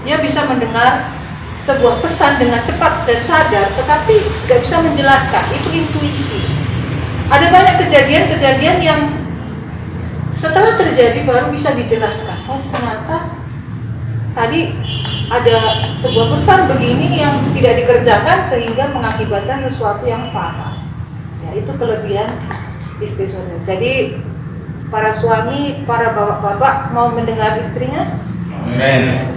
Dia bisa mendengar sebuah pesan dengan cepat dan sadar, tetapi gak bisa menjelaskan. Itu intuisi. Ada banyak kejadian-kejadian yang setelah terjadi baru bisa dijelaskan. Oh ternyata tadi ada sebuah pesan begini yang tidak dikerjakan sehingga mengakibatkan sesuatu yang fatal. Ya, itu kelebihan istri saudara. Jadi para suami, para bapak-bapak mau mendengar istrinya. Amin.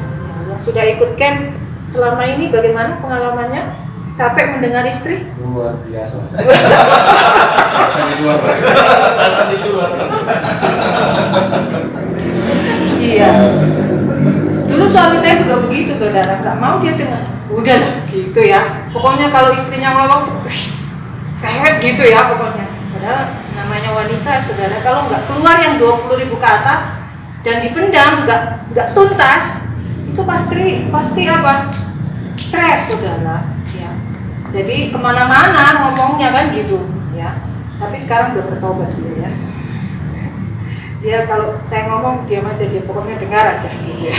Yang sudah ikut camp selama ini bagaimana pengalamannya? Capek mendengar istri? Luar biasa. Iya. Dulu suami saya juga begitu saudara, nggak mau dia dengar. Udahlah gitu ya. Pokoknya kalau istrinya ngomong, sengit gitu ya pokoknya. Padahal namanya wanita saudara, kalau nggak keluar yang 20.000 kata dan dipendam, nggak tuntas, itu pasti apa? Stres saudara. Ya. Jadi kemana-mana ngomongnya kan gitu ya. Tapi sekarang udah bertobat dia ya. Dia kalau saya ngomong diam aja, dia pokoknya dengar aja gitu ya.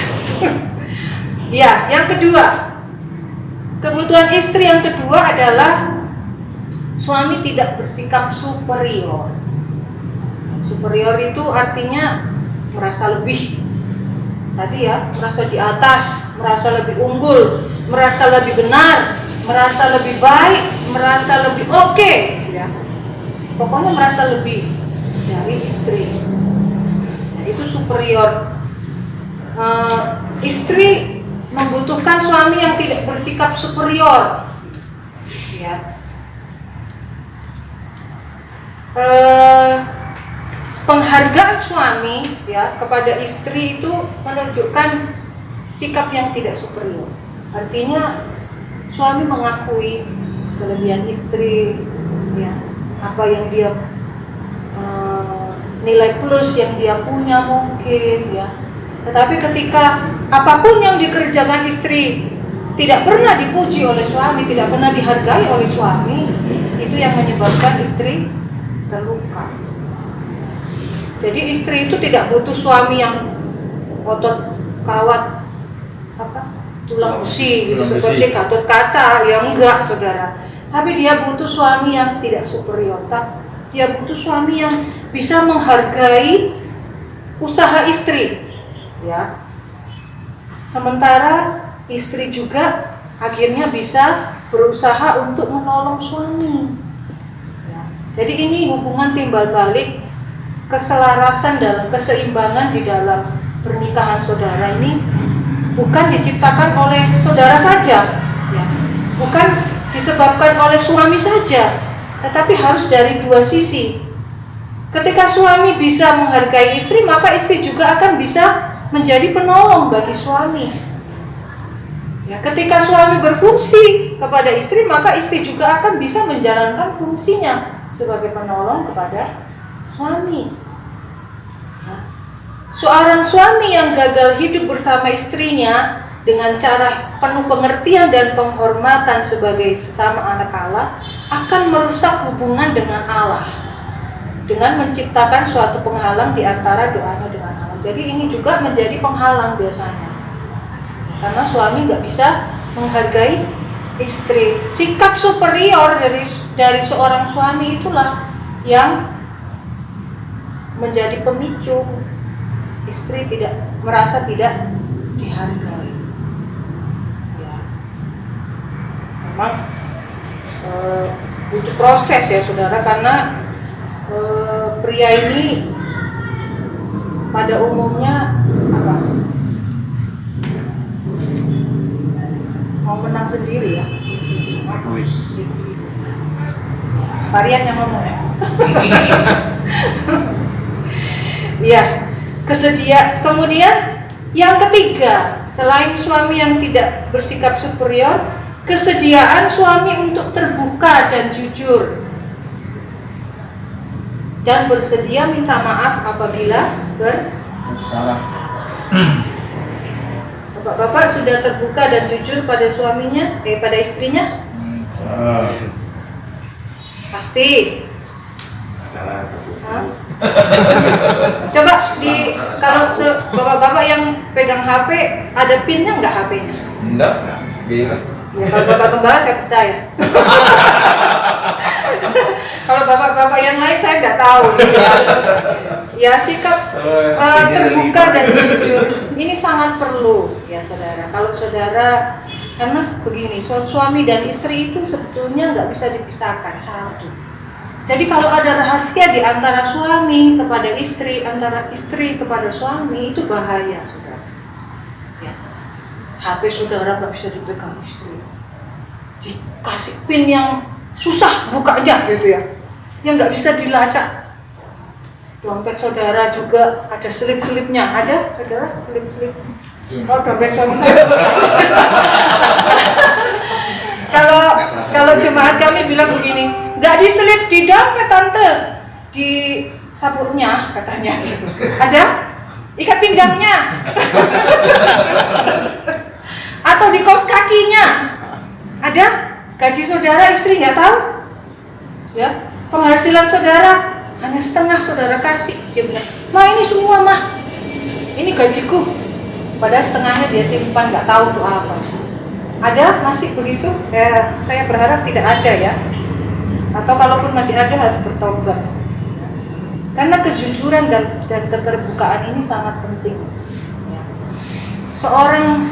Ya, yang kedua, kebutuhan istri yang kedua adalah suami tidak bersikap superior. Superior itu artinya merasa lebih. Tadi ya, merasa di atas, merasa lebih unggul, merasa lebih benar, merasa lebih baik, merasa lebih oke, ya. Pokoknya merasa lebih dari istri. Nah, itu superior. Istri membutuhkan suami yang tidak bersikap superior. Ya. Penghargaan suami ya kepada istri itu menunjukkan sikap yang tidak superior. Artinya suami mengakui kelebihan istri, ya, apa yang dia nilai plus yang dia punya mungkin, ya. Tetapi ketika apapun yang dikerjakan istri tidak pernah dipuji oleh suami, tidak pernah dihargai oleh suami, itu yang menyebabkan istri terluka. Jadi istri itu tidak butuh suami yang otot kawat tulang besi gitu seperti Gatot Kaca, ya enggak saudara. Tapi dia butuh suami yang tidak superior, Dia butuh suami yang bisa menghargai usaha istri, ya. Sementara istri juga akhirnya bisa berusaha untuk menolong suami. Ya. Jadi ini hubungan timbal balik, keselarasan dalam keseimbangan di dalam pernikahan saudara ini bukan diciptakan oleh saudara saja, ya. Bukan disebabkan oleh suami saja, tetapi harus dari dua sisi. Ketika suami bisa menghargai istri, maka istri juga akan bisa menjadi penolong bagi suami. Ya, ketika suami berfungsi kepada istri, maka istri juga akan bisa menjalankan fungsinya sebagai penolong kepada suami. Nah, seorang suami yang gagal hidup bersama istrinya dengan cara penuh pengertian dan penghormatan sebagai sesama anak Allah akan merusak hubungan dengan Allah dengan menciptakan suatu penghalang di antara doanya dengan Allah. Jadi ini juga menjadi penghalang biasanya, karena suami nggak bisa menghargai istri. Sikap superior dari seorang suami itulah yang menjadi pemicu istri merasa tidak dihargai. Ya. Memang butuh proses ya saudara, karena pria ini pada umumnya mau menang sendiri ya. Varian yang ngomong ya. Iya, kemudian yang ketiga, selain suami yang tidak bersikap superior, kesediaan suami untuk terbuka dan jujur dan bersedia minta maaf apabila bersalah. Bapak-bapak sudah terbuka dan jujur pada suaminya, pada istrinya? Pasti. Hah? Coba kalau bapak-bapak yang pegang HP, ada pinnya nggak HP-nya? Enggak, bebas. Ya, kalau bapak gembala saya percaya. Kalau bapak-bapak yang lain saya nggak tahu. Ya, sikap terbuka dan jujur ini sangat perlu ya saudara. Kalau saudara, karena begini, suami dan istri itu sebetulnya nggak bisa dipisahkan, satu. Jadi kalau ada rahasia di antara suami kepada istri, antara istri kepada suami, itu bahaya saudara. Ya. HP saudara nggak bisa dipegang istri, dikasih pin yang susah buka aja gitu ya, yang nggak bisa dilacak. Dompet saudara juga ada selip-selipnya, ada saudara selip-selip. Oh, dompet suami saya. Kalau jemaat kami bilang begini, nggak diselip di dompet tante, di sabuknya katanya gitu. Ada ikat pinggangnya, atau di kaos kakinya. Ada. Gaji saudara istri nggak tahu, ya. Penghasilan saudara hanya setengah saudara kasih. Dia bilang, "Mah ini semua mah, ini gajiku." Padahal setengahnya dia simpan, nggak tahu tuh apa. Ada masih begitu? Saya berharap tidak ada ya. Atau kalaupun masih ada harus bertobat. Karena kejujuran dan keterbukaan ini sangat penting. Ya. Seorang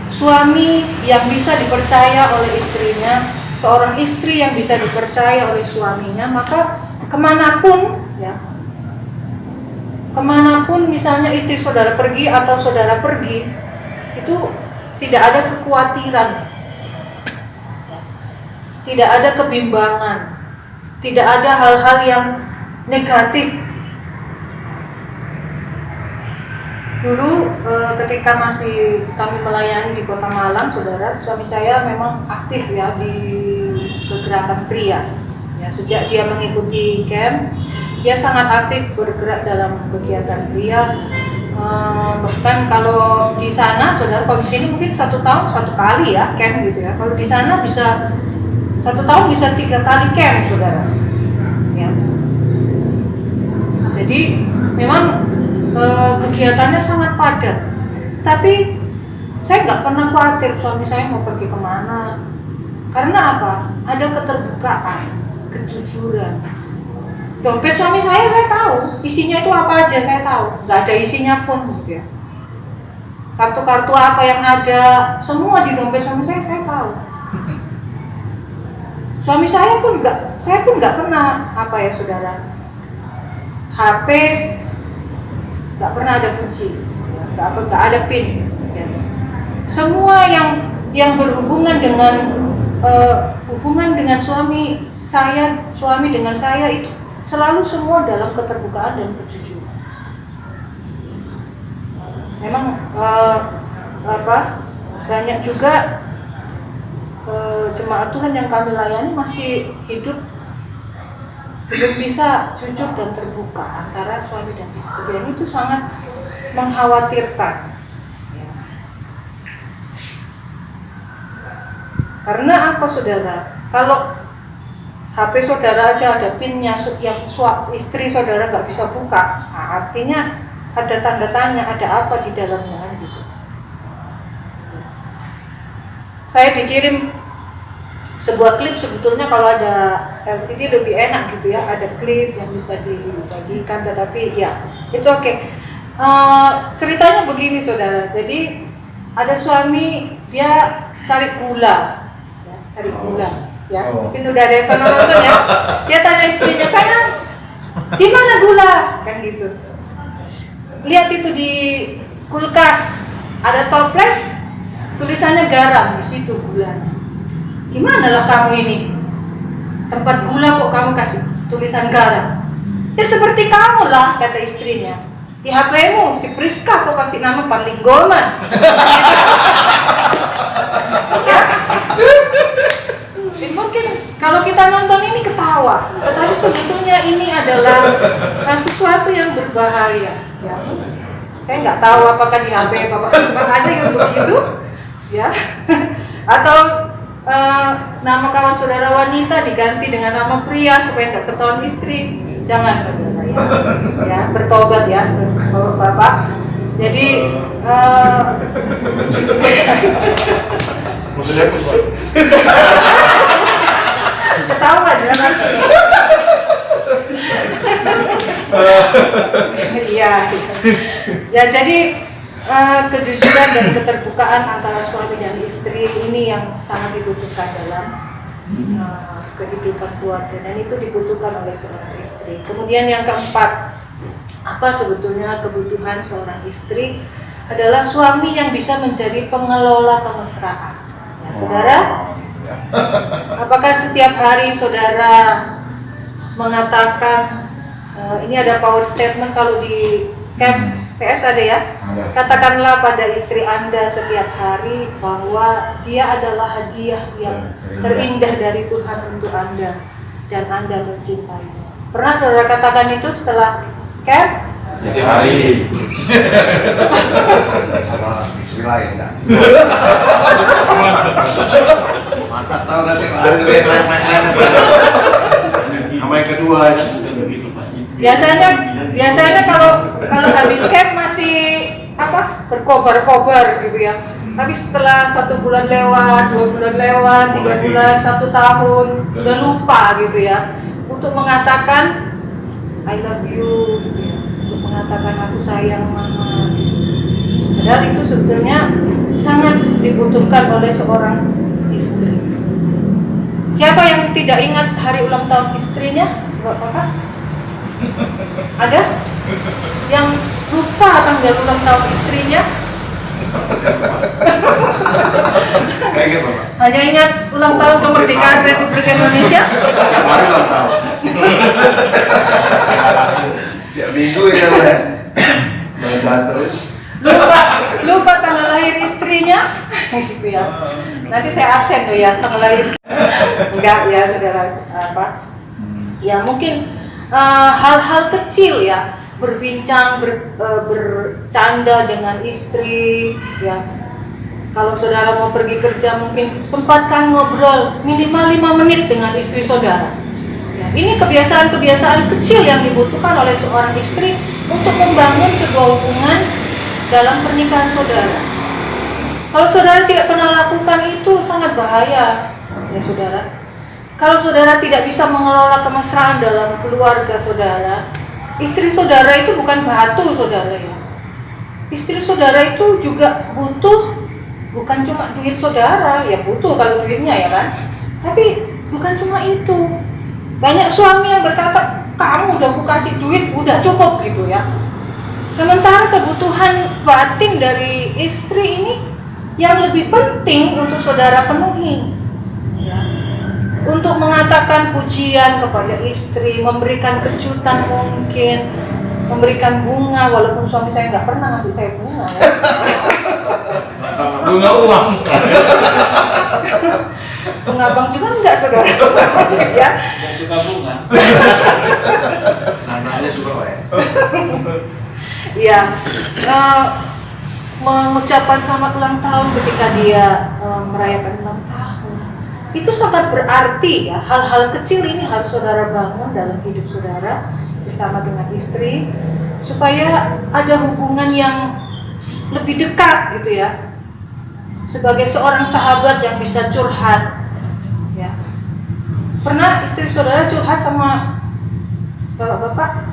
suami yang bisa dipercaya oleh istrinya, seorang istri yang bisa dipercaya oleh suaminya, maka kemanapun misalnya istri saudara pergi atau saudara pergi, itu tidak ada kekhawatiran, tidak ada kebimbangan, tidak ada hal-hal yang negatif. Dulu ketika masih kami melayani di Kota Malang, saudara, suami saya memang aktif ya di kegerakan pria. Ya, sejak dia mengikuti camp, dia sangat aktif bergerak dalam kegiatan pria. Bahkan kalau di sana, saudara, kalau di sini mungkin 1 tahun 1 kali ya camp gitu ya. Kalau di sana bisa 1 tahun bisa 3 kali camp, saudara. Ya. Jadi memang kegiatannya sangat padat, tapi saya nggak pernah khawatir suami saya mau pergi kemana. Karena apa? Ada keterbukaan, kejujuran. Dompet suami saya tahu, isinya itu apa aja saya tahu, nggak ada isinya pun gitu ya. Kartu-kartu apa yang ada, semua di dompet suami saya tahu. Suami saya pun nggak pernah apa ya saudara, HP nggak pernah ada kunci, nggak ada PIN. Ya. Semua yang berhubungan dengan hubungan dengan suami dengan saya itu selalu semua dalam keterbukaan dan kejujuran. Memang banyak juga jemaat Tuhan yang kami layani masih hidup belum bisa jujur dan terbuka antara suami dan istri, dan itu sangat mengkhawatirkan. Ya. Karena apa saudara? Kalau HP saudara aja ada PIN-nya yang istri saudara nggak bisa buka, nah, artinya ada tanda tanya, ada apa di dalamnya gitu. Saya dikirim sebuah klip, sebetulnya kalau ada LCD lebih enak gitu ya, ada klip yang bisa dibagikan, tetapi ya it's okay. Ceritanya begini saudara, jadi ada suami dia cari gula ya, mungkin udah ada yang pernah nonton ya, dia tanya istrinya, sayang di mana gula, kan gitu. Lihat itu di kulkas ada toples tulisannya garam, di situ gulanya. Gimana lah kamu ini, tempat gula kok kamu kasih tulisan garam? Ya seperti kamu lah, kata istrinya. Di HP-mu si Priska kok kasih nama Parlinggoman. Ya. Mungkin kalau kita nonton ini ketawa, tetapi sebetulnya ini adalah sesuatu yang berbahaya. Ya. Saya nggak tahu apakah di HP Bapak ada yang begitu, ya, atau nama kawan saudara wanita diganti dengan nama pria supaya nggak ketahuan istri. Jangan saudara ya, bertobat ya Bapak. Jadi ketahuan ya nanti. Iya. Ya jadi kejujuran dan keterbukaan antara suami dan istri ini yang sangat dibutuhkan dalam kehidupan keluarga, dan itu dibutuhkan oleh seorang istri. Kemudian yang keempat, apa sebetulnya kebutuhan seorang istri? Adalah suami yang bisa menjadi pengelola kemesraan. Ya, saudara, apakah setiap hari saudara mengatakan ini ada power statement kalau di camp PS ada ya? Katakanlah pada istri Anda setiap hari bahwa dia adalah hadiah yang terindah dari Tuhan untuk Anda dan Anda mencintainya. Pernah saudara katakan itu setelah camp? Setiap hari. Sama istri lain kan? Mana tahu nanti ada lain. Sama yang kedua ya. Biasanya kalau habis camp masih berkobar-kobar gitu ya. Tapi setelah 1 bulan lewat, 2 bulan lewat, 3 bulan, 1 tahun, udah lupa gitu ya. Untuk mengatakan I love you gitu ya. Untuk mengatakan aku sayang mama. Padahal itu sebetulnya sangat dibutuhkan oleh seorang istri. Siapa yang tidak ingat hari ulang tahun istrinya? Bapak? Ada? Yang lupa tanggal ulang tahun istrinya? Kayak gitu Pak. Hanya ingat ulang tahun kemerdekaan Republik Indonesia? Hari ulang tahun. Tiap minggu ya Pak ya. Jalan terus. Lupa tanggal lahir istrinya? Gitu ya. Nanti saya absen loh ya tanggal lahir istri. Enggak ya saudara ya mungkin hal-hal kecil ya, berbincang, bercanda dengan istri ya. Kalau saudara mau pergi kerja mungkin sempatkan ngobrol minimal 5 menit dengan istri saudara ya. Ini kebiasaan-kebiasaan kecil yang dibutuhkan oleh seorang istri untuk membangun sebuah hubungan dalam pernikahan saudara. Kalau saudara tidak pernah lakukan itu sangat bahaya ya saudara. kalau saudara tidak bisa mengelola kemesraan dalam keluarga saudara, istri saudara itu bukan batu saudara ya. Istri saudara itu juga butuh, bukan cuma duit saudara, ya butuh kalau duitnya ya kan. Tapi bukan cuma itu. Banyak suami yang berkata, kamu udah aku kasih duit, udah cukup gitu ya. Sementara kebutuhan batin dari istri ini yang lebih penting untuk saudara penuhi. Ya. Untuk mengatakan pujian kepada istri, memberikan kejutan mungkin, memberikan bunga, walaupun suami saya nggak pernah ngasih saya bunga. Ya. Bunga uang. Bunga bank juga enggak saudara. Ya. Yang suka bunga. Nanya suka ya. Iya. Mengucapkan selamat ulang tahun ketika dia merayakan ulang tahun. Itu sangat berarti ya. Hal-hal kecil ini harus saudara bangun dalam hidup saudara bersama dengan istri supaya ada hubungan yang lebih dekat gitu ya. Sebagai seorang sahabat yang bisa curhat ya. Pernah istri saudara curhat sama bapak-bapak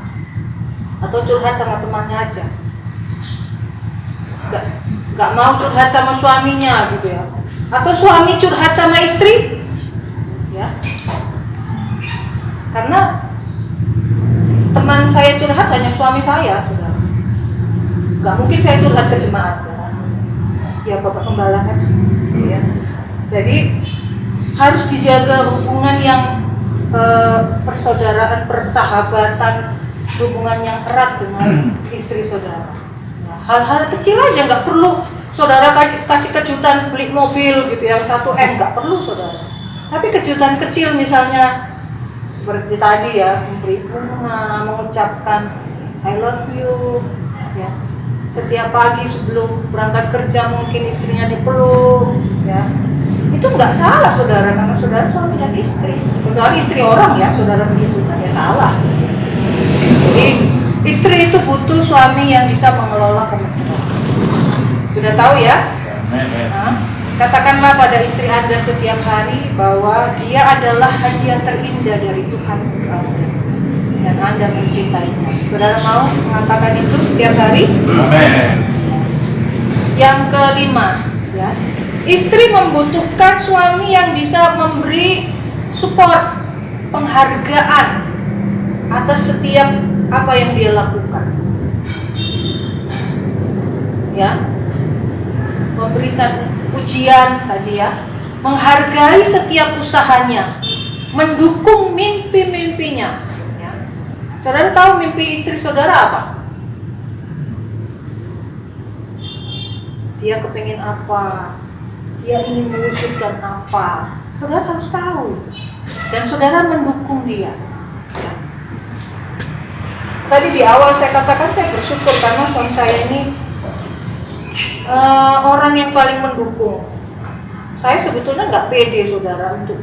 atau curhat sama temannya aja? Gak mau curhat sama suaminya gitu ya. Atau suami curhat sama istri ya. Karena teman saya curhat hanya suami saya, saudara. Gak mungkin saya curhat ke jemaat ya Bapak Gembala kan ya. Jadi harus dijaga hubungan yang persaudaraan, persahabatan, hubungan yang erat dengan istri saudara. Nah, hal-hal kecil aja nggak perlu saudara kasih kejutan beli mobil gitu ya 1M, nggak perlu saudara. Tapi kejutan kecil misalnya seperti tadi ya, memberi bunga, mengucapkan I love you ya. Setiap pagi sebelum berangkat kerja mungkin istrinya dipeluk ya. Itu nggak salah saudara, karena saudara suami dan istri. Kecuali istri orang ya, saudara begitu, nah ya salah. Jadi istri itu butuh suami yang bisa mengelola kemesraan. Sudah tahu ya? Nah, katakanlah pada istri Anda setiap hari bahwa dia adalah hadiah terindah dari Tuhan untuk Anda. Dan Anda mencintainya. Saudara mau mengatakan itu setiap hari? Amin. Yang kelima, ya, istri membutuhkan suami yang bisa memberi support, penghargaan atas setiap apa yang dia lakukan. Ya, memberikan pujian tadi ya, menghargai setiap usahanya, mendukung mimpi-mimpinya. Saudara tahu mimpi istri saudara apa? Dia kepingin apa? Dia ingin mewujudkan apa? Saudara harus tahu. Dan saudara mendukung dia. Tadi di awal saya katakan saya bersyukur karena suami saya ini orang yang paling mendukung. Saya sebetulnya nggak pede saudara untuk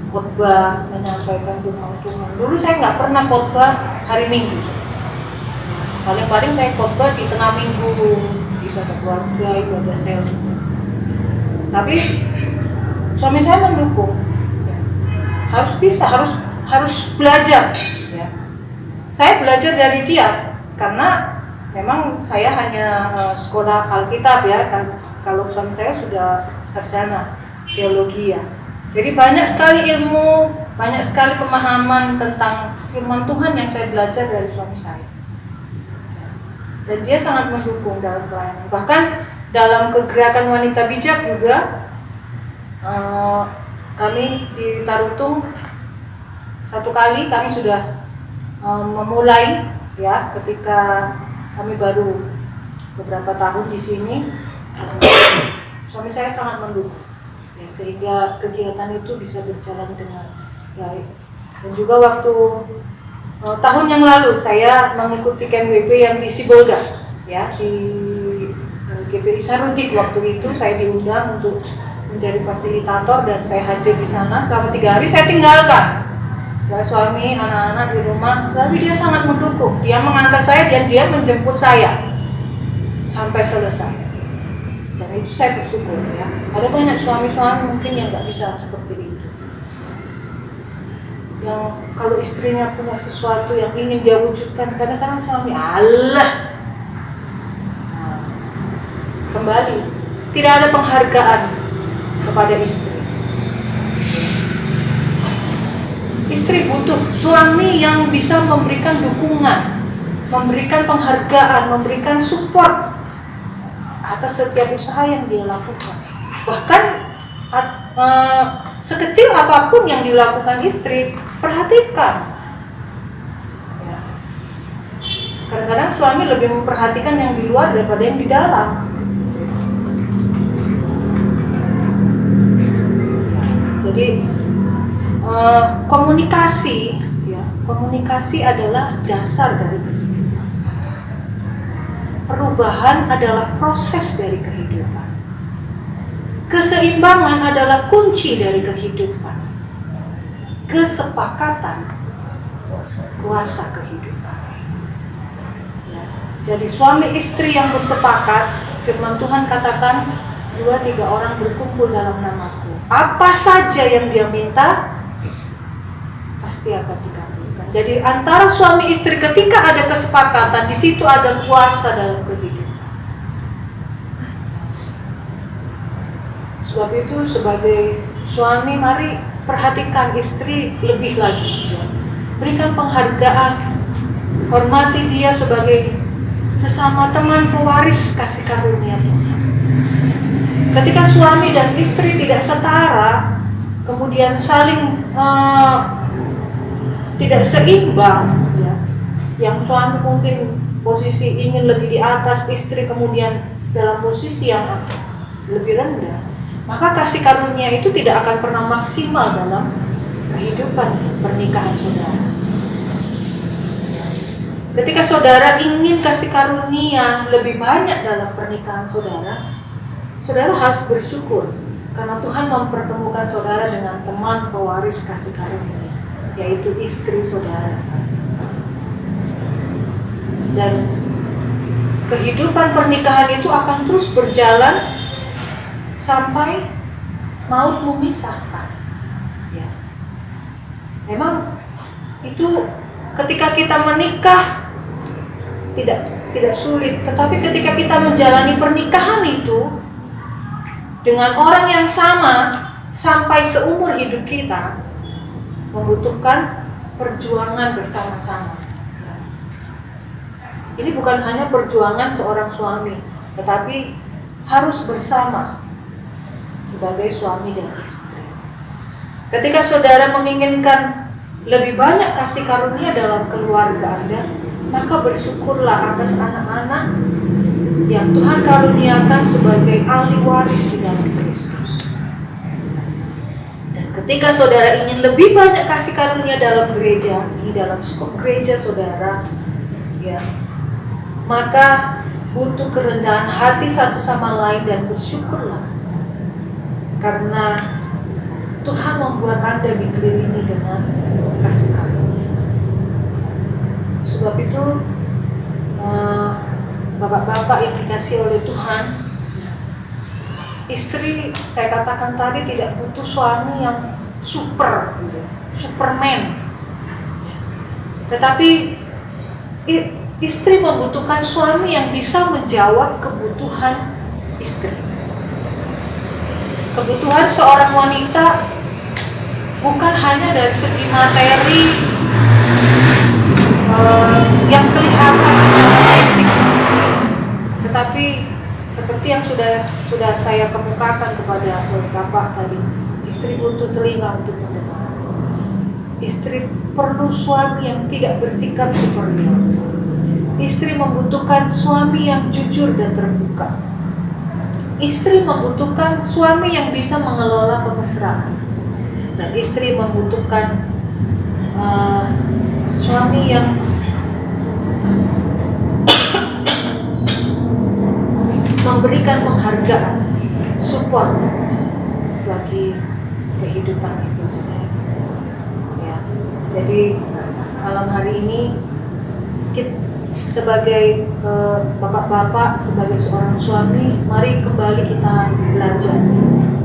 khotbah, menyampaikan firman Tuhan. Dulu saya nggak pernah khotbah hari Minggu. Paling-paling saya khotbah di tengah minggu, ibadah keluarga, ibadah sel. Tapi suami saya mendukung. Harus bisa, harus belajar. Ya. Saya belajar dari dia karena memang saya hanya sekolah Alkitab ya. Kalau suami saya sudah sarjana teologi ya. Jadi banyak sekali ilmu, banyak sekali pemahaman tentang firman Tuhan yang saya belajar dari suami saya. Dan dia sangat mendukung dalam pelayanan. Bahkan dalam kegerakan wanita bijak juga, kami di Tarutung satu kali kami sudah memulai ya ketika kami baru beberapa tahun di sini. Suami saya sangat mendukung. Ya, sehingga kegiatan itu bisa berjalan dengan baik. Dan juga waktu tahun yang lalu saya mengikuti KMWP yang di Sibolga, ya di GPI Saruntik. Waktu itu saya diundang untuk menjadi fasilitator dan saya hadir di sana selama 3 hari. Saya tinggalkan ya, suami, anak-anak di rumah, tapi dia sangat mendukung. Dia mengantar saya dan dia menjemput saya sampai selesai. Dan itu saya bersyukur ya. Ada banyak suami-suami mungkin yang nggak bisa seperti itu. yang kalau istrinya punya sesuatu yang ingin dia wujudkan, kadang-kadang suami Allah. Nah, kembali tidak ada penghargaan kepada istri. Istri butuh suami yang bisa memberikan dukungan, memberikan penghargaan, memberikan support atas setiap usaha yang dia lakukan. Bahkan sekecil apapun yang dilakukan istri, perhatikan. Ya. Kadang-kadang suami lebih memperhatikan yang di luar daripada yang di dalam. Ya. Jadi komunikasi, ya, komunikasi adalah dasar dari kehidupan. Perubahan adalah proses dari kehidupan. Keseimbangan adalah kunci dari kehidupan. Kesepakatan kuasa kehidupan. Ya. Jadi suami istri yang bersepakat, firman Tuhan katakan 2-3 orang berkumpul dalam namaku. Apa saja yang dia minta pasti akan dikabulkan. Jadi antara suami istri ketika ada kesepakatan, di situ ada kuasa dalam kehidupan. Sebab itu sebagai suami, mari perhatikan istri lebih lagi. Berikan penghargaan, hormati dia sebagai sesama teman pewaris kasih karunia Tuhan. Ketika suami dan istri tidak setara, kemudian saling tidak seimbang, ya. Yang suami mungkin posisi ingin lebih di atas, istri kemudian dalam posisi yang lebih rendah, maka kasih karunia itu tidak akan pernah maksimal dalam kehidupan pernikahan saudara. Ketika saudara ingin kasih karunia lebih banyak dalam pernikahan saudara, saudara harus bersyukur karena Tuhan mempertemukan saudara dengan teman pewaris kasih karunia, yaitu istri saudara. Dan kehidupan pernikahan itu akan terus berjalan sampai maut memisahkan. Ya. Memang itu ketika kita menikah tidak sulit, tetapi ketika kita menjalani pernikahan itu dengan orang yang sama sampai seumur hidup kita, membutuhkan perjuangan bersama-sama. Ini bukan hanya perjuangan seorang suami, tetapi harus bersama sebagai suami dan istri. Ketika saudara menginginkan lebih banyak kasih karunia dalam keluarga Anda, maka bersyukurlah atas anak-anak yang Tuhan karuniakan sebagai ahli waris di dalam Kristus. Ketika saudara ingin lebih banyak kasih karunia dalam gereja, di dalam skop gereja saudara, ya, maka butuh kerendahan hati satu sama lain dan bersyukurlah. Karena Tuhan membuat Anda dikelilingi dengan kasih karunia. Sebab itu, bapak-bapak yang dikasih oleh Tuhan, istri, saya katakan tadi, tidak butuh suami yang super, Superman. Tetapi istri membutuhkan suami yang bisa menjawab kebutuhan istri. Kebutuhan seorang wanita bukan hanya dari segi materi yang kelihatan secara fisik, tetapi seperti yang sudah saya kemukakan kepada Bapak tadi, istri butuh telinga untuk mendengar. Istri perlu suami yang tidak bersikap superior. Istri membutuhkan suami yang jujur dan terbuka. Istri membutuhkan suami yang bisa mengelola kemesraan. Dan istri membutuhkan suami yang memberikan penghargaan, support bagi kehidupan istri saudara. Ya, jadi malam hari ini kita sebagai bapak-bapak, sebagai seorang suami, mari kembali kita belajar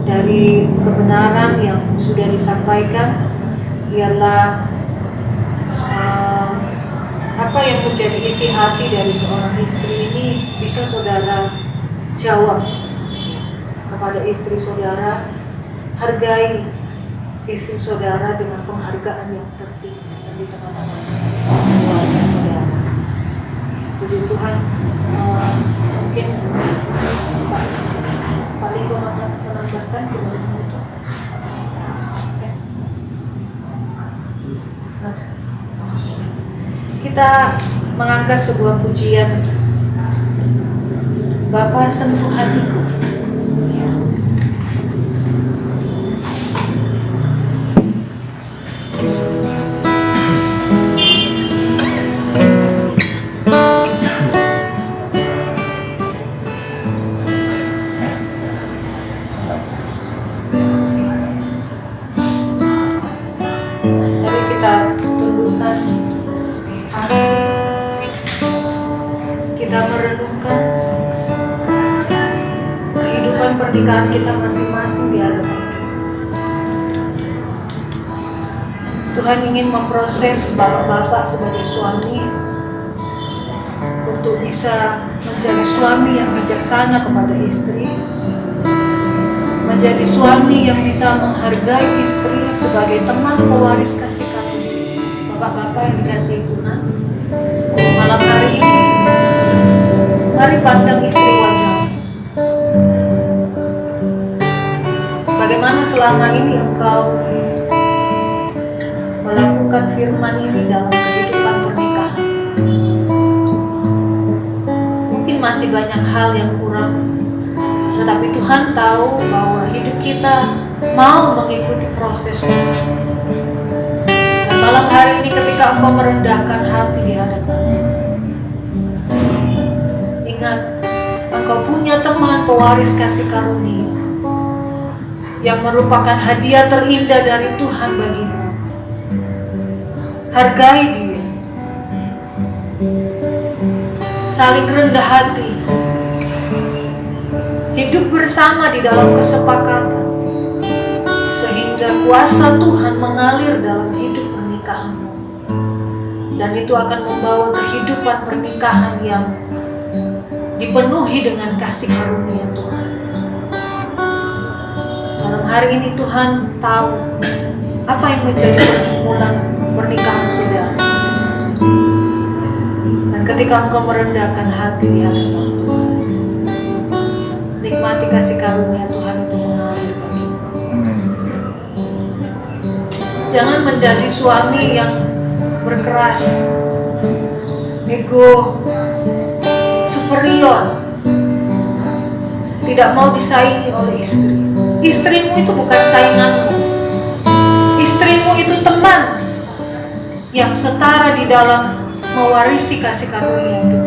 dari kebenaran yang sudah disampaikan, Biarlah apa yang menjadi isi hati dari seorang istri ini bisa saudara jawab kepada istri saudara. Hargai istri saudara dengan penghargaan yang tertinggi yang di tengah-tengah keluarga saudara. Puji Tuhan. Mungkin Pak Liko akan menambahkan sebelum itu. Kita mengangkat sebuah pujian, Bapa sentuh hatiku. Pernikahan kita masing-masing di hadapan Tuhan ingin memproses bapak-bapak sebagai suami untuk bisa menjadi suami yang bijaksana kepada istri, menjadi suami yang bisa menghargai istri sebagai teman pewaris kasih karunia. Bapak-bapak yang dikasihi Tuhan, malam hari ini mari pandang istri wajah. Bagaimana selama ini engkau melakukan firman ini dalam kehidupan pernikahan? Mungkin masih banyak hal yang kurang, tetapi Tuhan tahu bahwa hidup kita mau mengikuti prosesnya. Dan malam hari ini ketika engkau merendahkan hati di hadapan-Nya, ingat, engkau punya teman pewaris kasih karunia yang merupakan hadiah terindah dari Tuhan bagimu. Hargai dia. Saling rendah hati. Hidup bersama di dalam kesepakatan. Sehingga kuasa Tuhan mengalir dalam hidup pernikahanmu. Dan itu akan membawa kehidupan pernikahan yang dipenuhi dengan kasih karunia Tuhan. Malam hari ini Tuhan tahu apa yang menjadi pergumulan pernikahan saudara masing-masing. Dan ketika engkau merendahkan hati di hadapan Tuhan, nikmati kasih karunia Tuhan itu mengalir bagimu. Jangan menjadi suami yang berkeras, ego, superior, tidak mau disaingi oleh istri. Istrimu itu bukan sainganmu. Istrimu itu teman yang setara di dalam mewarisi kasih karunia itu.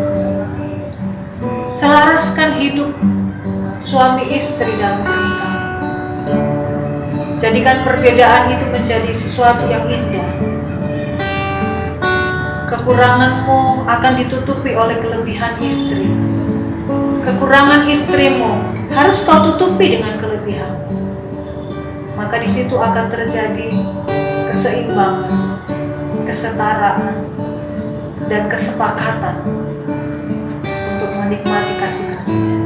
Selaraskan hidup suami istri dalam pernikahan. Jadikan perbedaan itu menjadi sesuatu yang indah. Kekuranganmu akan ditutupi oleh kelebihan istri. Kekurangan istrimu harus kau tutupi dengan kelebihan. Maka di situ akan terjadi keseimbangan, kesetaraan, dan kesepakatan untuk menikmati kasih karunia.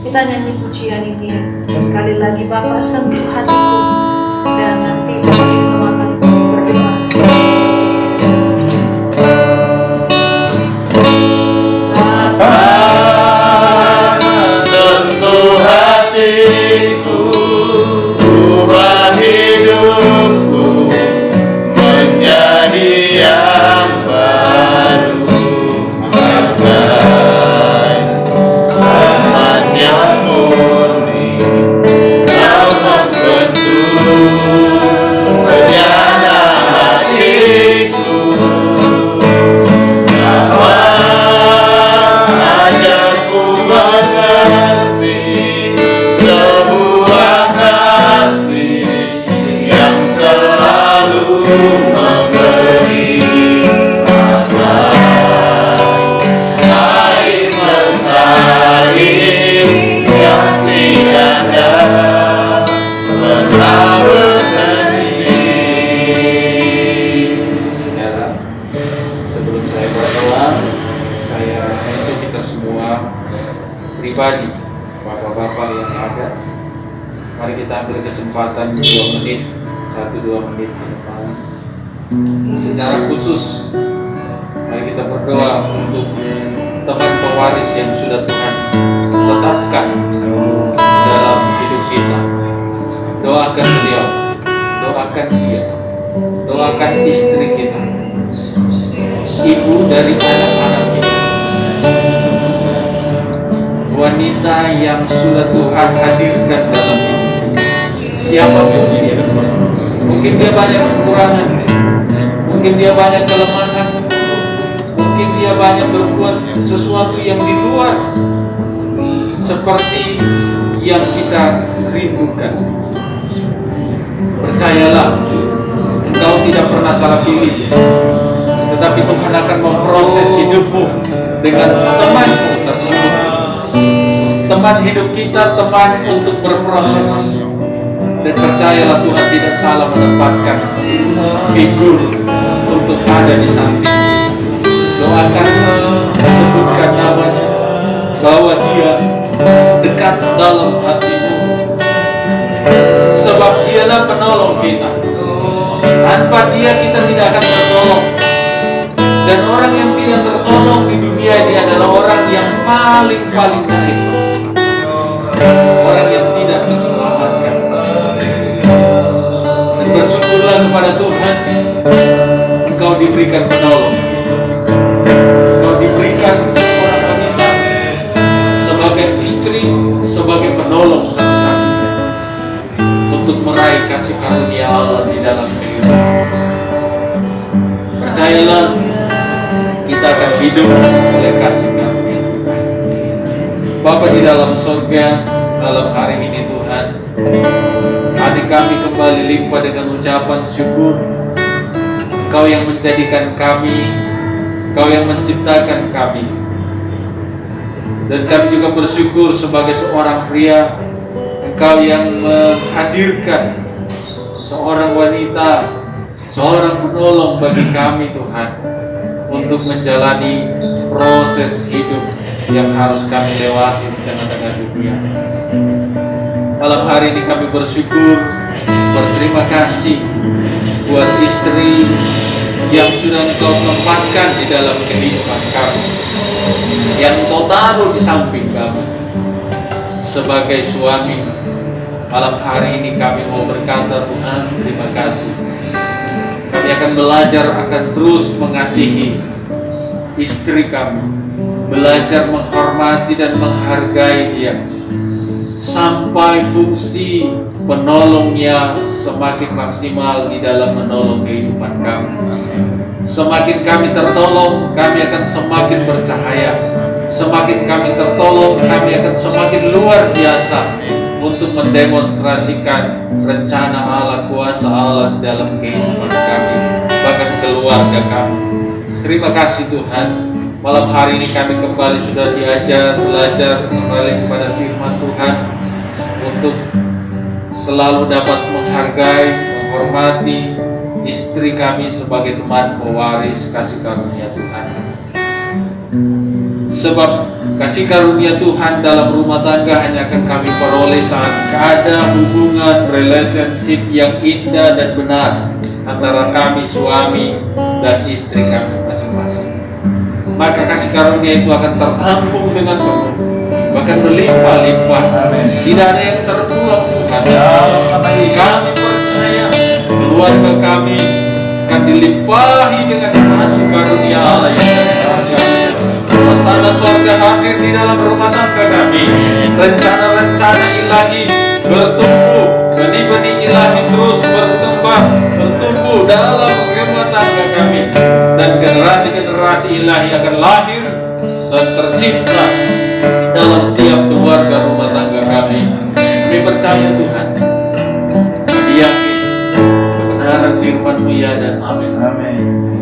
Kita nyanyi pujian ini sekali lagi, Bapa sentuh hatiku, dan nanti Ibu akan berdoa. Kau membentuk pribadi, bapak-bapak yang ada, mari kita ambil kesempatan 2 menit, 1-2 menit ke depan. Secara khusus, mari kita berdoa untuk teman pewaris yang sudah Tuhan tetapkan dalam hidup kita. Doakan beliau, doakan dia, doakan istri kita, ibu dari anak-anak kita, wanita yang sudah Tuhan hadirkan dalam hidup kita. Siapapun dia, mungkin dia banyak kekurangan, mungkin dia banyak kelemahan, mungkin dia banyak berbuat sesuatu yang di luar seperti yang kita rindukan. Percayalah, engkau tidak pernah salah pilih, tetapi Tuhan akan memproses hidupmu dengan temanmu tersebut. Teman hidup kita, teman untuk berproses. Dan percayalah, Tuhan tidak salah menempatkan figur untuk ada di samping. Doakan, sebutkan namanya, bahwa dia dekat dalam hatimu, sebab dialah penolong kita. Tanpa dia kita tidak akan tertolong. Dan orang yang tidak tertolong di dunia ini adalah orang yang paling nasib, orang yang tidak terselamatkan. Dan bersyukurlah kepada Tuhan, engkau diberikan penolong, engkau diberikan seorang wanita sebagai istri, sebagai penolong satu-satunya untuk meraih kasih karunia Allah di dalam kehidupan. Percayalah, kita akan hidup oleh kasih karunia Tuhan. Bapa di dalam surga, dalam hari ini Tuhan, hati kami kembali limpah dengan ucapan syukur. Engkau yang menjadikan kami, Engkau yang menciptakan kami. Dan kami juga bersyukur sebagai seorang pria, Engkau yang menghadirkan seorang wanita, seorang penolong bagi kami Tuhan, untuk menjalani proses hidup yang harus kami lewati di tengah-tengah dunia. Malam hari ini kami bersyukur, berterima kasih buat istri yang sudah Engkau tempatkan di dalam kehidupan kami, yang Engkau taruh di samping kami sebagai suami. Malam hari ini kami mau berkata, Tuhan, terima kasih. Kami akan belajar, akan terus mengasihi istri kami, belajar menghormati dan menghargai dia, sampai fungsi penolongnya semakin maksimal di dalam menolong kehidupan kami. Semakin kami tertolong, kami akan semakin bercahaya. Semakin kami tertolong, kami akan semakin luar biasa untuk mendemonstrasikan rencana Allah, kuasa Allah di dalam kehidupan kami, bahkan keluarga kami. Terima kasih Tuhan, malam hari ini kami kembali sudah diajar, belajar kembali kepada firman Tuhan, untuk selalu dapat menghargai, menghormati istri kami sebagai teman pewaris kasih karunia Tuhan. Sebab kasih karunia Tuhan dalam rumah tangga hanya akan kami peroleh saat ada hubungan relationship yang indah dan benar antara kami suami dan istri kami masing-masing. Maka kasih karunia itu akan tertampung dengan penuh, bahkan berlimpah-limpah. Tidak ada yang terbuang Tuhan. Kami percaya keluarga kami akan dilimpahi dengan kasih karunia Allah yang berharga. Suasana surga hadir di dalam rumah tangga kami. Rencana-rencana ilahi bertumbuh, benih-benih ilahi terus berkembang, bertumbuh dalam rumah tangga kami. Dan generasi-generasi ilahi akan lahir dan tercipta dalam setiap keluarga rumah tangga kami. Kami percaya Tuhan, kami yakin kebenaran firman-Mu ya dan amin.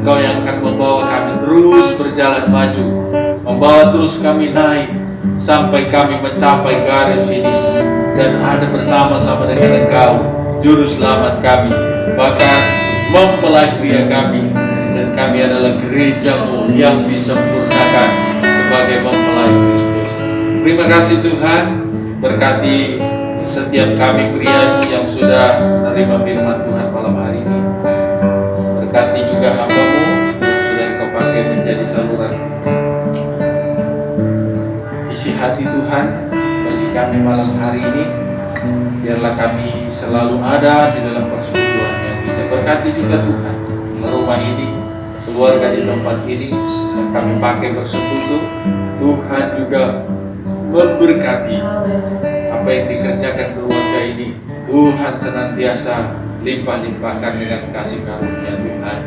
Engkau yang akan membawa kami terus berjalan maju, membawa terus kami naik sampai kami mencapai garis finish dan ada bersama-sama dengan Engkau, Juru Selamat kami, bahkan mempelai pria kami. Dan kami adalah gereja-Mu yang disempurnakan sebagai mempelai Kristus. Terima kasih Tuhan, berkati setiap kami pria yang sudah menerima firman Tuhan malam hari ini. Berkati juga hamba-Mu yang sudah Engkau pakai menjadi saluran isi hati Tuhan bagi kami malam hari ini. Biarlah kami selalu ada di dalam persekutuan yang kita. Berkati juga Tuhan rumah ini, keluarga di tempat ini yang kami pakai bersekutu. Tuhan juga memberkati apa yang dikerjakan keluarga ini. Tuhan senantiasa limpah-limpahkan dengan kasih karunia Tuhan.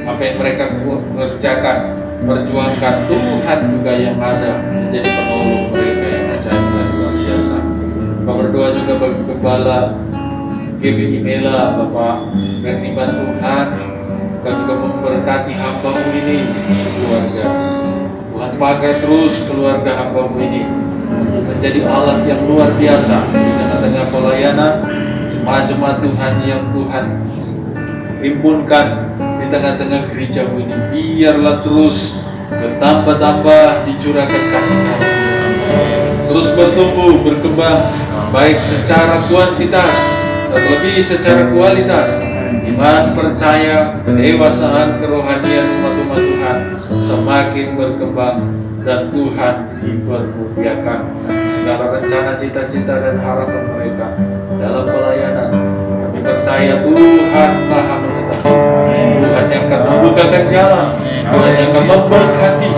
Apa yang mereka kerjakan, perjuangkan, Tuhan juga yang ada menjadi penolong mereka yang ajaib dan luar biasa. Bapak berdoa juga bagi Kepala GBI Mela, Bapak Bertiban Tuhan, Tuhan juga memberkati hamba-Mu ini sekeluarga. Tuhan pakai terus keluarga hamba-Mu ini untuk menjadi alat yang luar biasa di tengah-tengah pelayanan jemaat-jemaat Tuhan yang Tuhan himpunkan di tengah-tengah gereja-Mu ini. Biarlah terus bertambah-tambah dicurahkan kasih karunia, terus bertumbuh, berkembang, baik secara kuantitas terlebih secara kualitas. Iman, percaya, kedewasaan, kerohanian umat-umat Tuhan semakin berkembang dan Tuhan dipermuliakan. Segala rencana, cita-cita dan harapan mereka dalam pelayanan, kami percaya Tuhan Maha mengetahui. Tuhan yang akan membukakan jalan, Tuhan yang akan memberkati,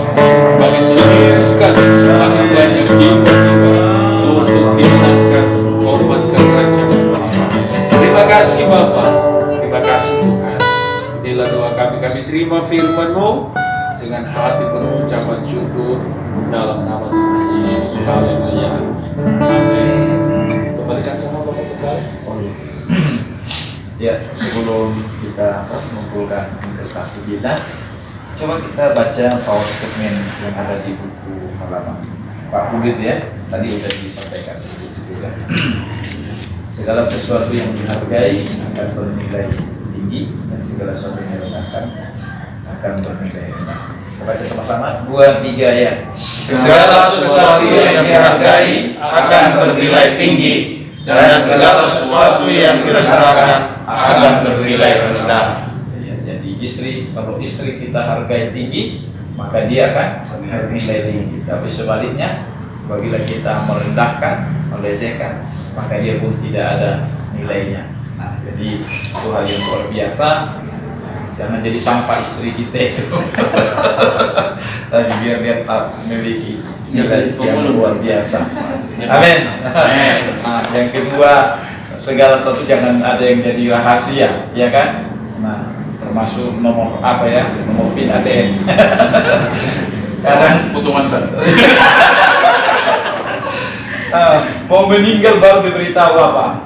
bagi menunjukkan semakin banyak jiwa-jiwa untuk dimenangkan korban kerajaan Allah. Terima kasih Bapa, terima kasih Tuhan. Inilah doa kami, kami terima firman-Mu dengan hati penuh ucapan syukur dalam nama Tuhan Yesus. Haleluya. Amin. Kembalikan sama Bapak kembali. Ya, sebelum kita mengumpulkan investasi kita, coba kita baca power statement yang ada di buku halaman 40 ya. Tadi sudah disampaikan juga. Segala sesuatu yang dihargai akan bernilai tinggi, dan segala sesuatu yang direndahkan akan bernilai rendah. Kita baca sama-sama, 2, 3 ya. Segala sesuatu yang dihargai akan bernilai tinggi, dan segala sesuatu yang direndahkan akan bernilai rendah. Ya, jadi kalau istri kita hargai tinggi, maka dia akan bernilai tinggi. Tapi sebaliknya, apabila kita merendahkan, melecehkan, maka dia pun tidak ada nilainya. Nah, jadi itu hal yang luar biasa. Jangan jadi sampah istri kita itu. Tapi biar dia memiliki nilai yang luar biasa. Amin. Nah, yang kedua, segala sesuatu jangan ada yang jadi rahasia, ya kan? Nah, termasuk nomor apa ya? Nomor PIN ATM. Kadang Butuh mantan. mau meninggal baru diberitahu apa?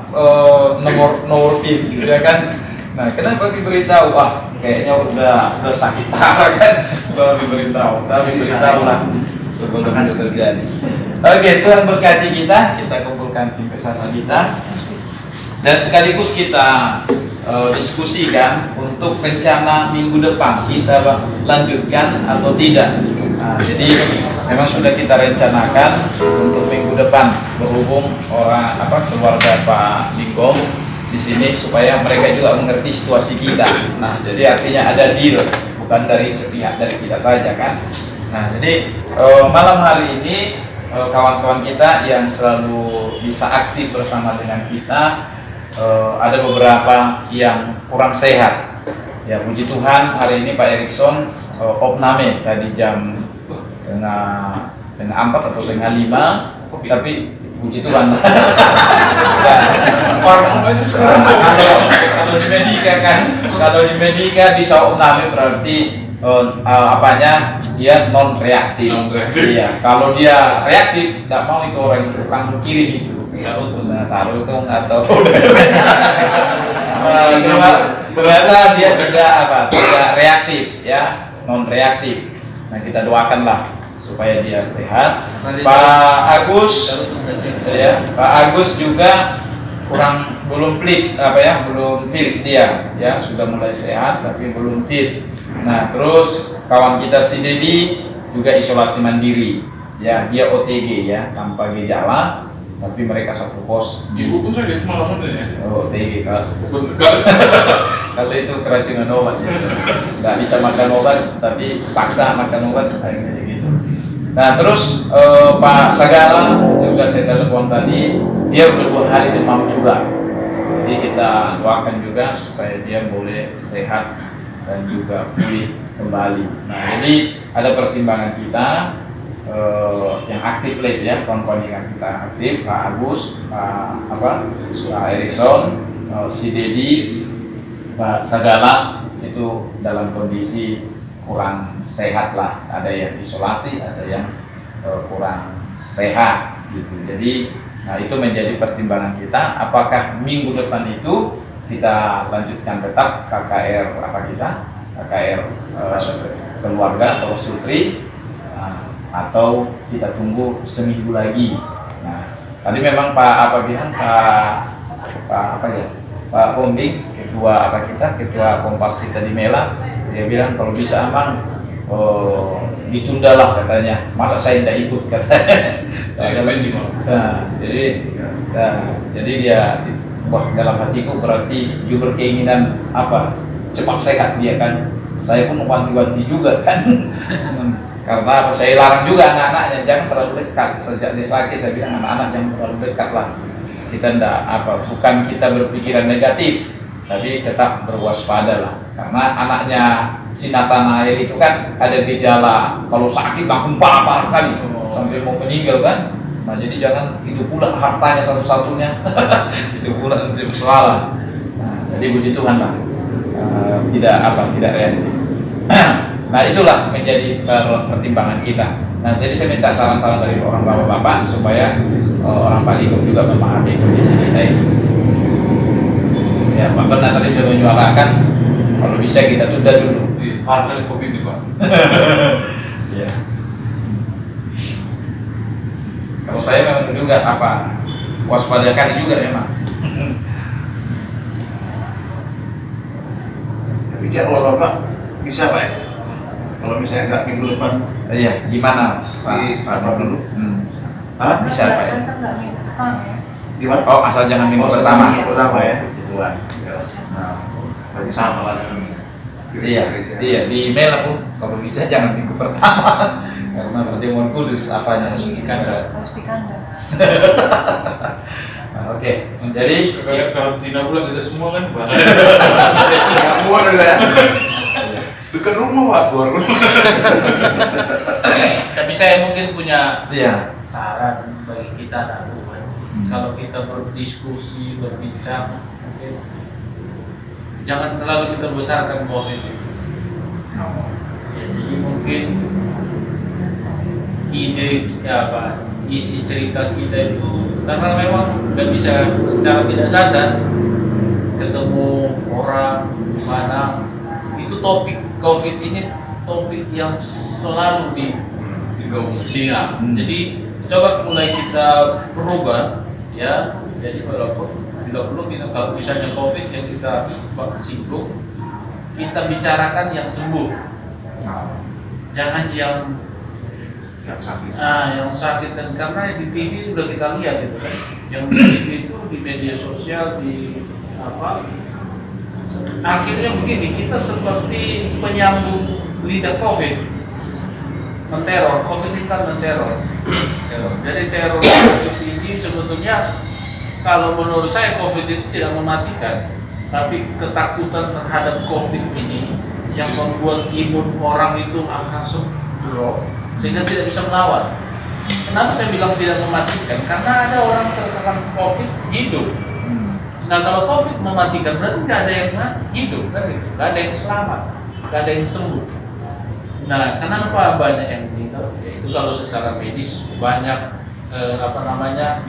Nomor PIN, ya kan? Nah, kenapa diberitahu? Kayaknya udah sakit parah kan? Baru diberitahu. Tapi diberitahu lah sebelum itu terjadi. Oke, Tuhan berkati kita kumpulkan investasi kita, dan sekaligus kita diskusikan untuk rencana minggu depan kita lanjutkan atau tidak. Nah, jadi memang sudah kita rencanakan untuk minggu depan, berhubung keluarga Pak Lingkong di sini supaya mereka juga mengerti situasi kita. Nah, jadi artinya ada deal, bukan dari sepihak dari kita saja kan. Nah, jadi malam hari ini kawan-kawan kita yang selalu bisa aktif bersama dengan kita, ada beberapa yang kurang sehat. Ya, puji Tuhan hari ini Pak Erikson opname tadi jam tengah 4 atau tengah 5, tapi puji Tuhan. Kalau di Medika kan, kalau di Medika bisa opname berarti dia non reaktif. Iya, kalau dia reaktif tidak mau itu orang langsung kirim itu. Ya untuk taruh itu atau ternyata dia tidak reaktif ya, non reaktif. Nah, kita doakanlah supaya dia sehat. Pak Agus juga belum fit dia ya, sudah mulai sehat tapi belum fit. Nah, terus kawan kita si Dedi juga isolasi mandiri. ya dia OTG ya, tanpa gejala, tapi mereka satu kos. Ibu pun sakit semalam ya. OTG kalau Betul. kalau itu keracunan obat ya. Nggak bisa makan obat tapi paksa makan obat kayak gitu. Nah terus Pak Sagala juga saya telepon tadi, dia udah 2 hari demam juga. Jadi kita doakan juga supaya dia boleh sehat dan juga pulih kembali. Nah jadi ada pertimbangan kita yang aktif late ya, kawan-kawan yang kita aktif, Pak Agus, Pak Erikson, si Dedi, Pak Sagala itu dalam kondisi kurang sehat lah, ada yang isolasi, ada yang kurang sehat gitu. Jadi nah itu menjadi pertimbangan kita, apakah minggu depan itu kita lanjutkan tetap KKR KKR keluarga atau Sutri, atau kita tunggu seminggu lagi. Nah tadi memang Pak Hombing, ketua Kompas kita di Mela, dia bilang kalau bisa Amang ditundalah katanya, masa saya tidak ikut katanya. Jadi dia dalam hatiku berarti dia berkeinginan cepat sehat dia kan. Saya pun wanti-wanti juga kan. Karena saya larang juga anak-anaknya jangan terlalu dekat. Sejak dia sakit saya bilang anak-anak jangan terlalu dekat lah. Kita bukan kita berpikiran negatif, tapi tetap berwaspada lah. Karena anaknya si Nathanael itu kan ada gejala kalau sakit langsung parah kali sampai mau meninggal kan. Nah jadi jangan itu pula hartanya satu-satunya. Itu pula nanti masalah. Nah, jadi puji Tuhan lah. Tidak reaktif. Nah itulah menjadi pertimbangan kita. Nah jadi saya minta saran-saran dari orang bapak-bapak supaya orang Paligum juga memahami kondisi kita ini. Ya Pak Benar tadi sudah menyuarakan kalau bisa kita tunda dulu. Harga kopi ini Pak. Ya. Kalau saya memang juga waspadakan juga memang. Tapi jadwal Bapak bisa Pak ya? Kalau misalnya nggak minggu depan. Iya, gimana Pak dulu? Hah? Bisa Pak ya? Masa nggak minggu depan ya? Gimana? Oh asal jangan minggu Oh, pertama. minggu pertama ya. Situan. Nah, Berarti sama lah dengan iya di email pun kalau bisa jangan minggu pertama karena pertemuan kudus harus dikandang. Harus dikandang. Nah, oke. Jadi kayak karantina pula kita semua kan Pak. Semua ada ya. Dekat rumah Pak, Bor. Tapi saya mungkin punya iya. saran bagi kita dan Tuhan. Kalau kita berdiskusi, berbincang, mungkin jangan terlalu kita besarkan COVID itu. Jadi mungkin isi cerita kita itu karena memang nggak bisa secara tidak sadar ketemu orang di mana itu topik COVID ini topik yang selalu digaungkan. Jadi coba mulai kita berubah ya. Jadi walaupun bila perlu kita kalau misalnya COVID yang kita singgung, kita bicarakan yang sembuh, jangan yang sakit. yang sakit. Dan karena di TV sudah kita lihat itu kan, yang di TV itu di media sosial akhirnya begini, kita seperti penyambung lidah COVID, menteror. COVID ini kan menteror. Jadi teror COVID ini sebetulnya kalau menurut saya COVID itu tidak mematikan, tapi ketakutan terhadap COVID ini yang membuat imun orang itu langsung drop sehingga tidak bisa melawan. Kenapa saya bilang tidak mematikan? Karena ada orang terkena COVID hidup. Nah kalau COVID mematikan berarti nggak ada yang hidup, nggak ada yang selamat, nggak ada yang sembuh. Nah kenapa banyak yang meninggal? Yaitu kalau secara medis banyak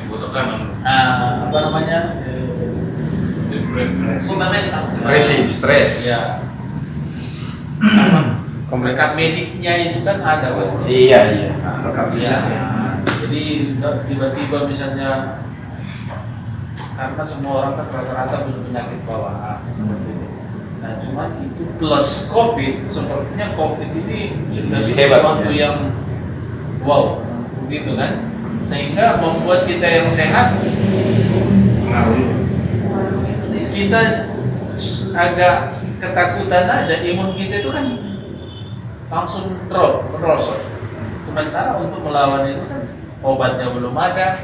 dibutuhkan fundamental, Depresi, stres. ya. Rekan mediknya itu kan ada pasti. Iya. Ya, jadi tiba-tiba misalnya karena semua orang kan rata-rata punya penyakit bawaan. Nah, cuma itu plus COVID, sepertinya COVID ini sudah Lebih hebat, sesuatu ya. yang wow, gitu kan, sehingga membuat kita yang sehat kita agak ketakutan aja, imun kita itu kan langsung merosot. Sementara untuk melawan itu kan obatnya belum ada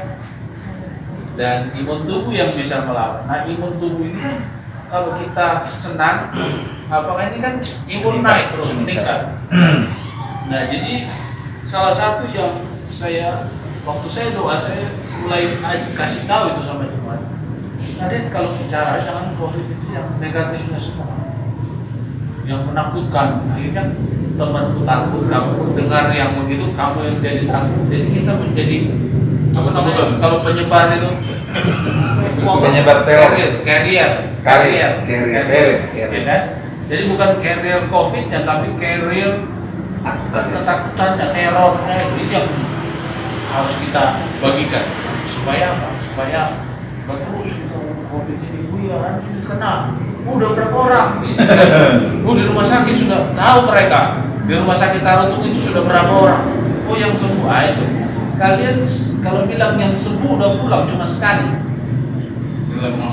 dan imun tubuh yang bisa melawan. Nah, imun tubuh ini kan kalau kita senang, apakah ini kan imun naik terus meningkat. Nah, jadi salah satu yang waktu saya doa, saya mulai kasih tahu itu sama jemaat. Kalian kalau bicara jangan COVID itu yang negatifnya semua, yang menakutkan. Ini kan temanku takut, kamu dengar yang begitu, kamu yang jadi takut. Jadi kita menjadi apa namanya? Kalau penyebar itu Penyebar teror. Carrier. Ya kan? Jadi bukan carrier COVID-nya, tapi carrier ketakutannya, terornya itu yang harus kita bagikan. Supaya apa? Supaya terus COVID ini ya harus dikenal. Udah berapa orang? Di rumah sakit sudah tahu mereka. Di rumah sakit Tarutung itu sudah berapa orang? Oh, yang sembuh itu. Kalian kalau bilang yang sembuh udah pulang cuma sekali.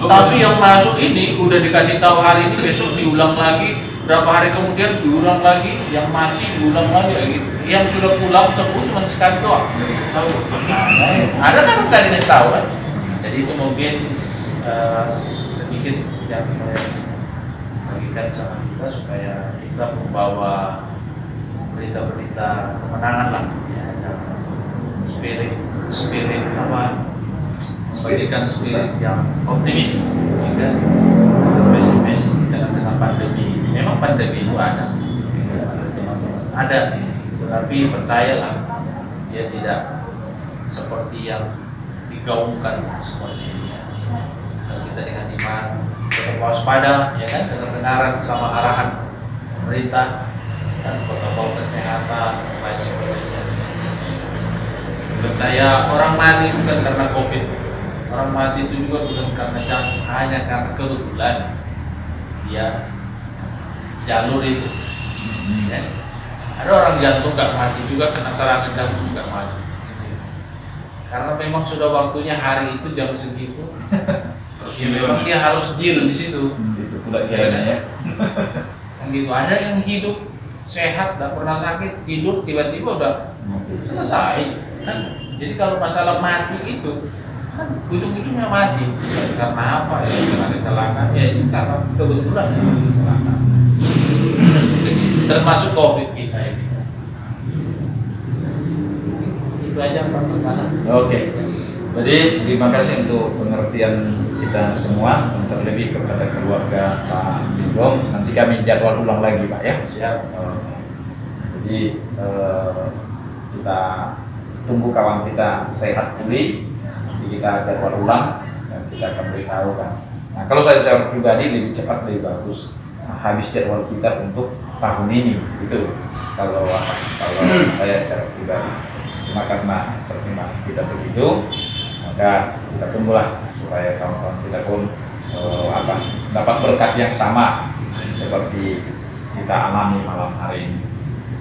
Tapi yang masuk ini udah dikasih tahu hari ini, besok diulang lagi, berapa hari kemudian diulang lagi, yang mati diulang lagi gitu. Yang sudah pulang sembuh cuma sekali doang. Ada kan sekali dikasih tahu kan? Jadi itu mungkin sedikit yang saya bagikan sama kita supaya kita membawa berita-berita kemenangan lah, ya, spirit apa? Bagikan spirit yang optimis, ya kan? Pesimis di tengah-tengah pandemi. Memang pandemi itu ada, tetapi percayalah dia tidak seperti yang digaungkan seperti ini. Kalau kita dengan iman, tetap waspada, ya kan, kedengaran sama arahan pemerintah dan protokol kesehatan, lain sebagainya. Percaya orang mati bukan karena COVID. Orang mati itu juga bukan karena jantung, hanya karena kebetulan dia jalur itu. Ya. Ada orang jantung nggak mati juga karena serangan jantung nggak mati. Karena memang sudah waktunya hari itu jam segitu. Terus memang dia harus deal di situ. Itu pula kiranya. Kan gitu. Ada yang hidup sehat, tidak pernah sakit, hidup tiba-tiba udah selesai. Kan? Jadi kalau masalah mati itu kan ujung-ujungnya mati. Karena apa? Ya, karena kecelakaan. Ya ini karena kebetulan kecelakaan. Termasuk COVID kita ini. Itu aja pertanyaan. Oke. Jadi terima kasih untuk pengertian kita semua, terlebih kepada keluarga Pak Bidom. Nanti kami jadwal ulang lagi, Pak, ya. Siap. Jadi kita tunggu kawan kita sehat pulih. Kita jadwal ulang dan kita akan beritahu kan. Nah, kalau saya secara pribadi lebih cepat lebih bagus habis jadwal kita untuk tahun ini, gitu. Kalau saya secara pribadi, cuma karena pertimbangan kita begitu, maka kita tunggulah supaya kawan-kawan kita pun dapat berkat yang sama seperti kita alami malam hari ini.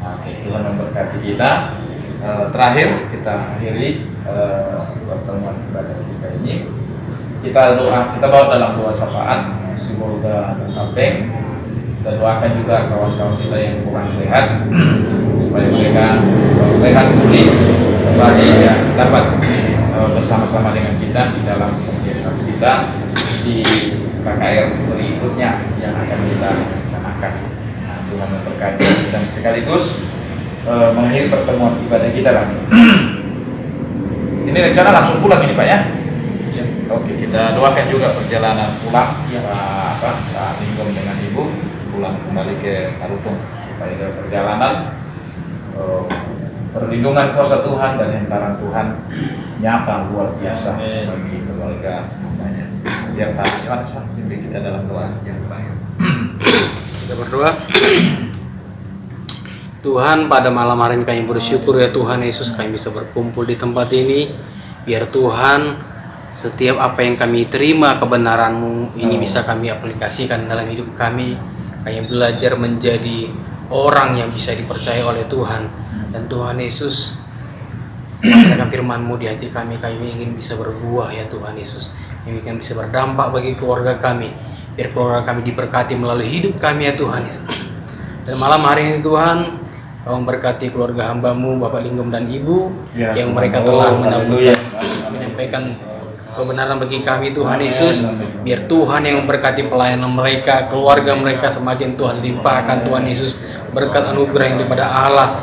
Nah, Tuhan memberkati kita. Terakhir kita akhiri pertemuan ibadah kita ini. Kita bawa dalam doa syafaat, semoga terkabul. Kita doakan juga kawan-kawan kita yang kurang sehat supaya mereka sehat pulih kembali dan dapat bersama-sama dengan kita di dalam komunitas kita di KKR berikutnya yang akan kita rencanakan. Nah, Tuhan memberkati dan sekaligus mengakhiri pertemuan ibadah kita lah. Ini rencana langsung pulang ini, Pak, ya? Ya. Oke, kita doakan juga perjalanan pulang Pak Lingkong dengan Ibu pulang kembali ke Tarutung supaya dalam perjalanan perlindungan kuasa Tuhan dan hantaran Tuhan nyata luar biasa bagi keluarga hambanya. Biar Pak Yohanes pimpin kita dalam doa yang terakhir. Kita berdoa. Tuhan, pada malam hari ini kami bersyukur ya Tuhan Yesus, kami bisa berkumpul di tempat ini. Biar Tuhan, setiap apa yang kami terima kebenaran-Mu ini bisa kami aplikasikan dalam hidup kami. Kami belajar menjadi orang yang bisa dipercaya oleh Tuhan. Dan Tuhan Yesus, Menyatakan firman-Mu di hati kami ingin bisa berbuah ya Tuhan Yesus. Kami ingin bisa berdampak bagi keluarga kami. Biar keluarga kami diberkati melalui hidup kami ya Tuhan Yesus. Dan malam hari ini Tuhan, Kau memberkati keluarga hamba-Mu, Bapak Linggom dan Ibu, yang mereka telah menyampaikan kebenaran bagi kami Tuhan Yesus. Biar Tuhan yang memberkati pelayanan mereka, keluarga mereka semakin Tuhan limpahkan Tuhan Yesus berkat anugerah yang daripada Allah.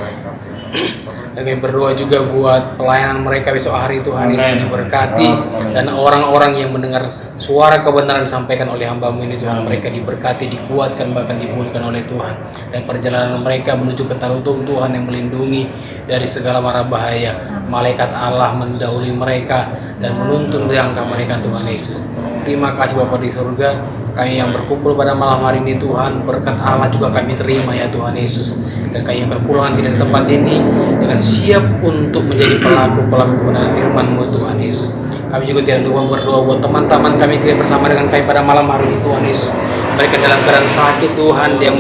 Dan kami berdoa juga buat pelayanan mereka besok hari Tuhan Yesus diberkati, dan orang-orang yang mendengar suara kebenaran disampaikan oleh hamba-Mu ini Tuhan, mereka diberkati, dikuatkan, bahkan dipulihkan oleh Tuhan. Dan perjalanan mereka menuju ke Tarutung Tuhan yang melindungi dari segala mara bahaya. Malaikat Allah mendahului mereka dan menuntun langkah mereka Tuhan Yesus. Terima kasih Bapa di surga, kami yang berkumpul pada malam hari ini Tuhan, berkat Allah juga kami terima ya Tuhan Yesus. Dan kami yang berpulang nanti dari tempat ini dengan siap untuk menjadi pelaku-pelaku kebenaran firman-Mu Tuhan Yesus. Kami juga tidak lupa berdoa buat teman-teman kami yang bersama dengan kami pada malam hari ini Tuhan Yesus. Mereka dalam keadaan sakit Tuhan, yang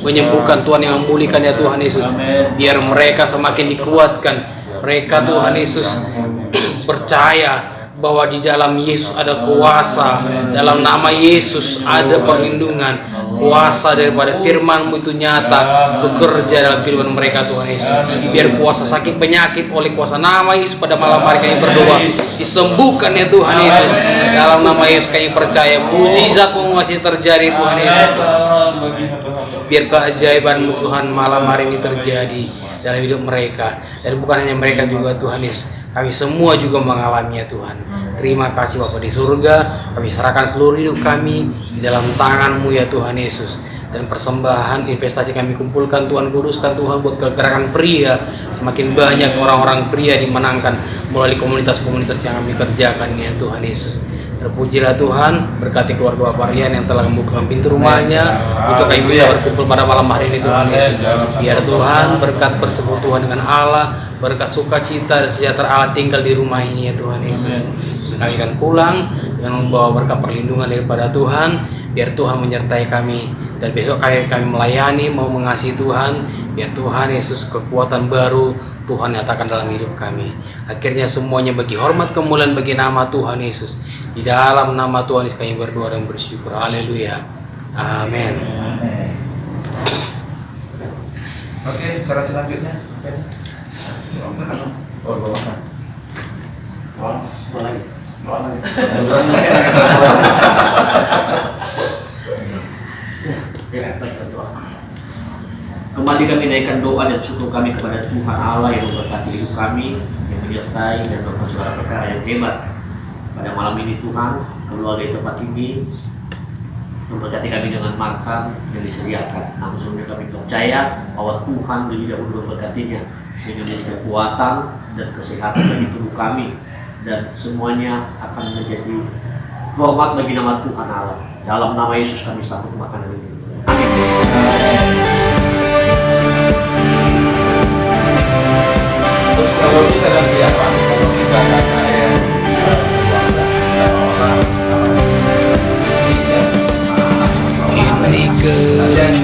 menyembuhkan Tuhan, yang memulihkan ya Tuhan Yesus. Biar mereka semakin dikuatkan. Mereka Tuhan Yesus percaya bahwa di dalam Yesus ada kuasa, dalam nama Yesus ada perlindungan, kuasa daripada firman-Mu itu nyata bekerja dalam kehidupan mereka Tuhan Yesus. Biar kuasa sakit penyakit oleh kuasa nama Yesus pada malam hari kami berdoa disembuhkan ya Tuhan Yesus. Dalam nama Yesus kami percaya mukjizat-Mu masih terjadi Tuhan Yesus. Biar keajaiban-Mu Tuhan malam hari ini terjadi dalam hidup mereka, dan bukan hanya mereka juga Tuhan Yesus, kami semua juga mengalaminya Tuhan. Terima kasih Bapa di surga, kami serahkan seluruh hidup kami di dalam tangan-Mu ya Tuhan Yesus. Dan persembahan investasi kami kumpulkan Tuhan, kuduskan Tuhan buat kegerakan pria, semakin banyak orang-orang pria dimenangkan melalui komunitas-komunitas yang kami kerjakan ya Tuhan Yesus. Terpujilah Tuhan, berkati keluarga Bapak Rian yang telah membuka pintu rumahnya untuk kami bisa berkumpul pada malam hari ini Tuhan Yesus. Biar Tuhan berkat persekutuan dengan Allah, berkat sukacita dan sejahtera Allah tinggal di rumah ini ya Tuhan Yesus. Kami akan pulang dengan membawa berkat perlindungan daripada Tuhan. Biar Tuhan menyertai kami, dan besok kami melayani, mau mengasihi Tuhan. Biar Tuhan Yesus kekuatan baru Tuhan nyatakan dalam hidup kami. Akhirnya semuanya bagi hormat kemuliaan bagi nama Tuhan Yesus. Di dalam nama Tuhan Yesus kami berdoa dan bersyukur. Haleluya. Amin. Oke, cara selanjutnya. Kembali kami naikkan doa dan syukur kami kepada Tuhan Allah yang memberkati hidup kami, yang menyertai dan melakukan segala perkara yang hebat. Pada malam ini Tuhan, keluar dari tempat ini, memberkati kami dengan makan yang disediakan. Namun sebelumnya kami percaya bahwa Tuhan lebih dahulu memberkatinya, sehingga menjadi kekuatan dan kesehatan bagi tubuh kami, dan semuanya akan menjadi hormat bagi nama Tuhan Allah. Dalam nama Yesus kami sambut makanan ini. Amin. Terus kalau kita nanti apa? Kalau kita akan ada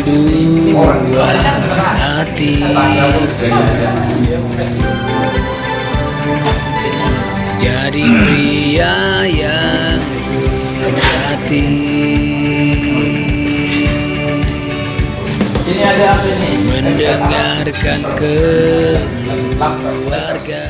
Ini kerinduan hati, jadi pria yang sejati. ini ada apa ini? Mendengarkan keluarga.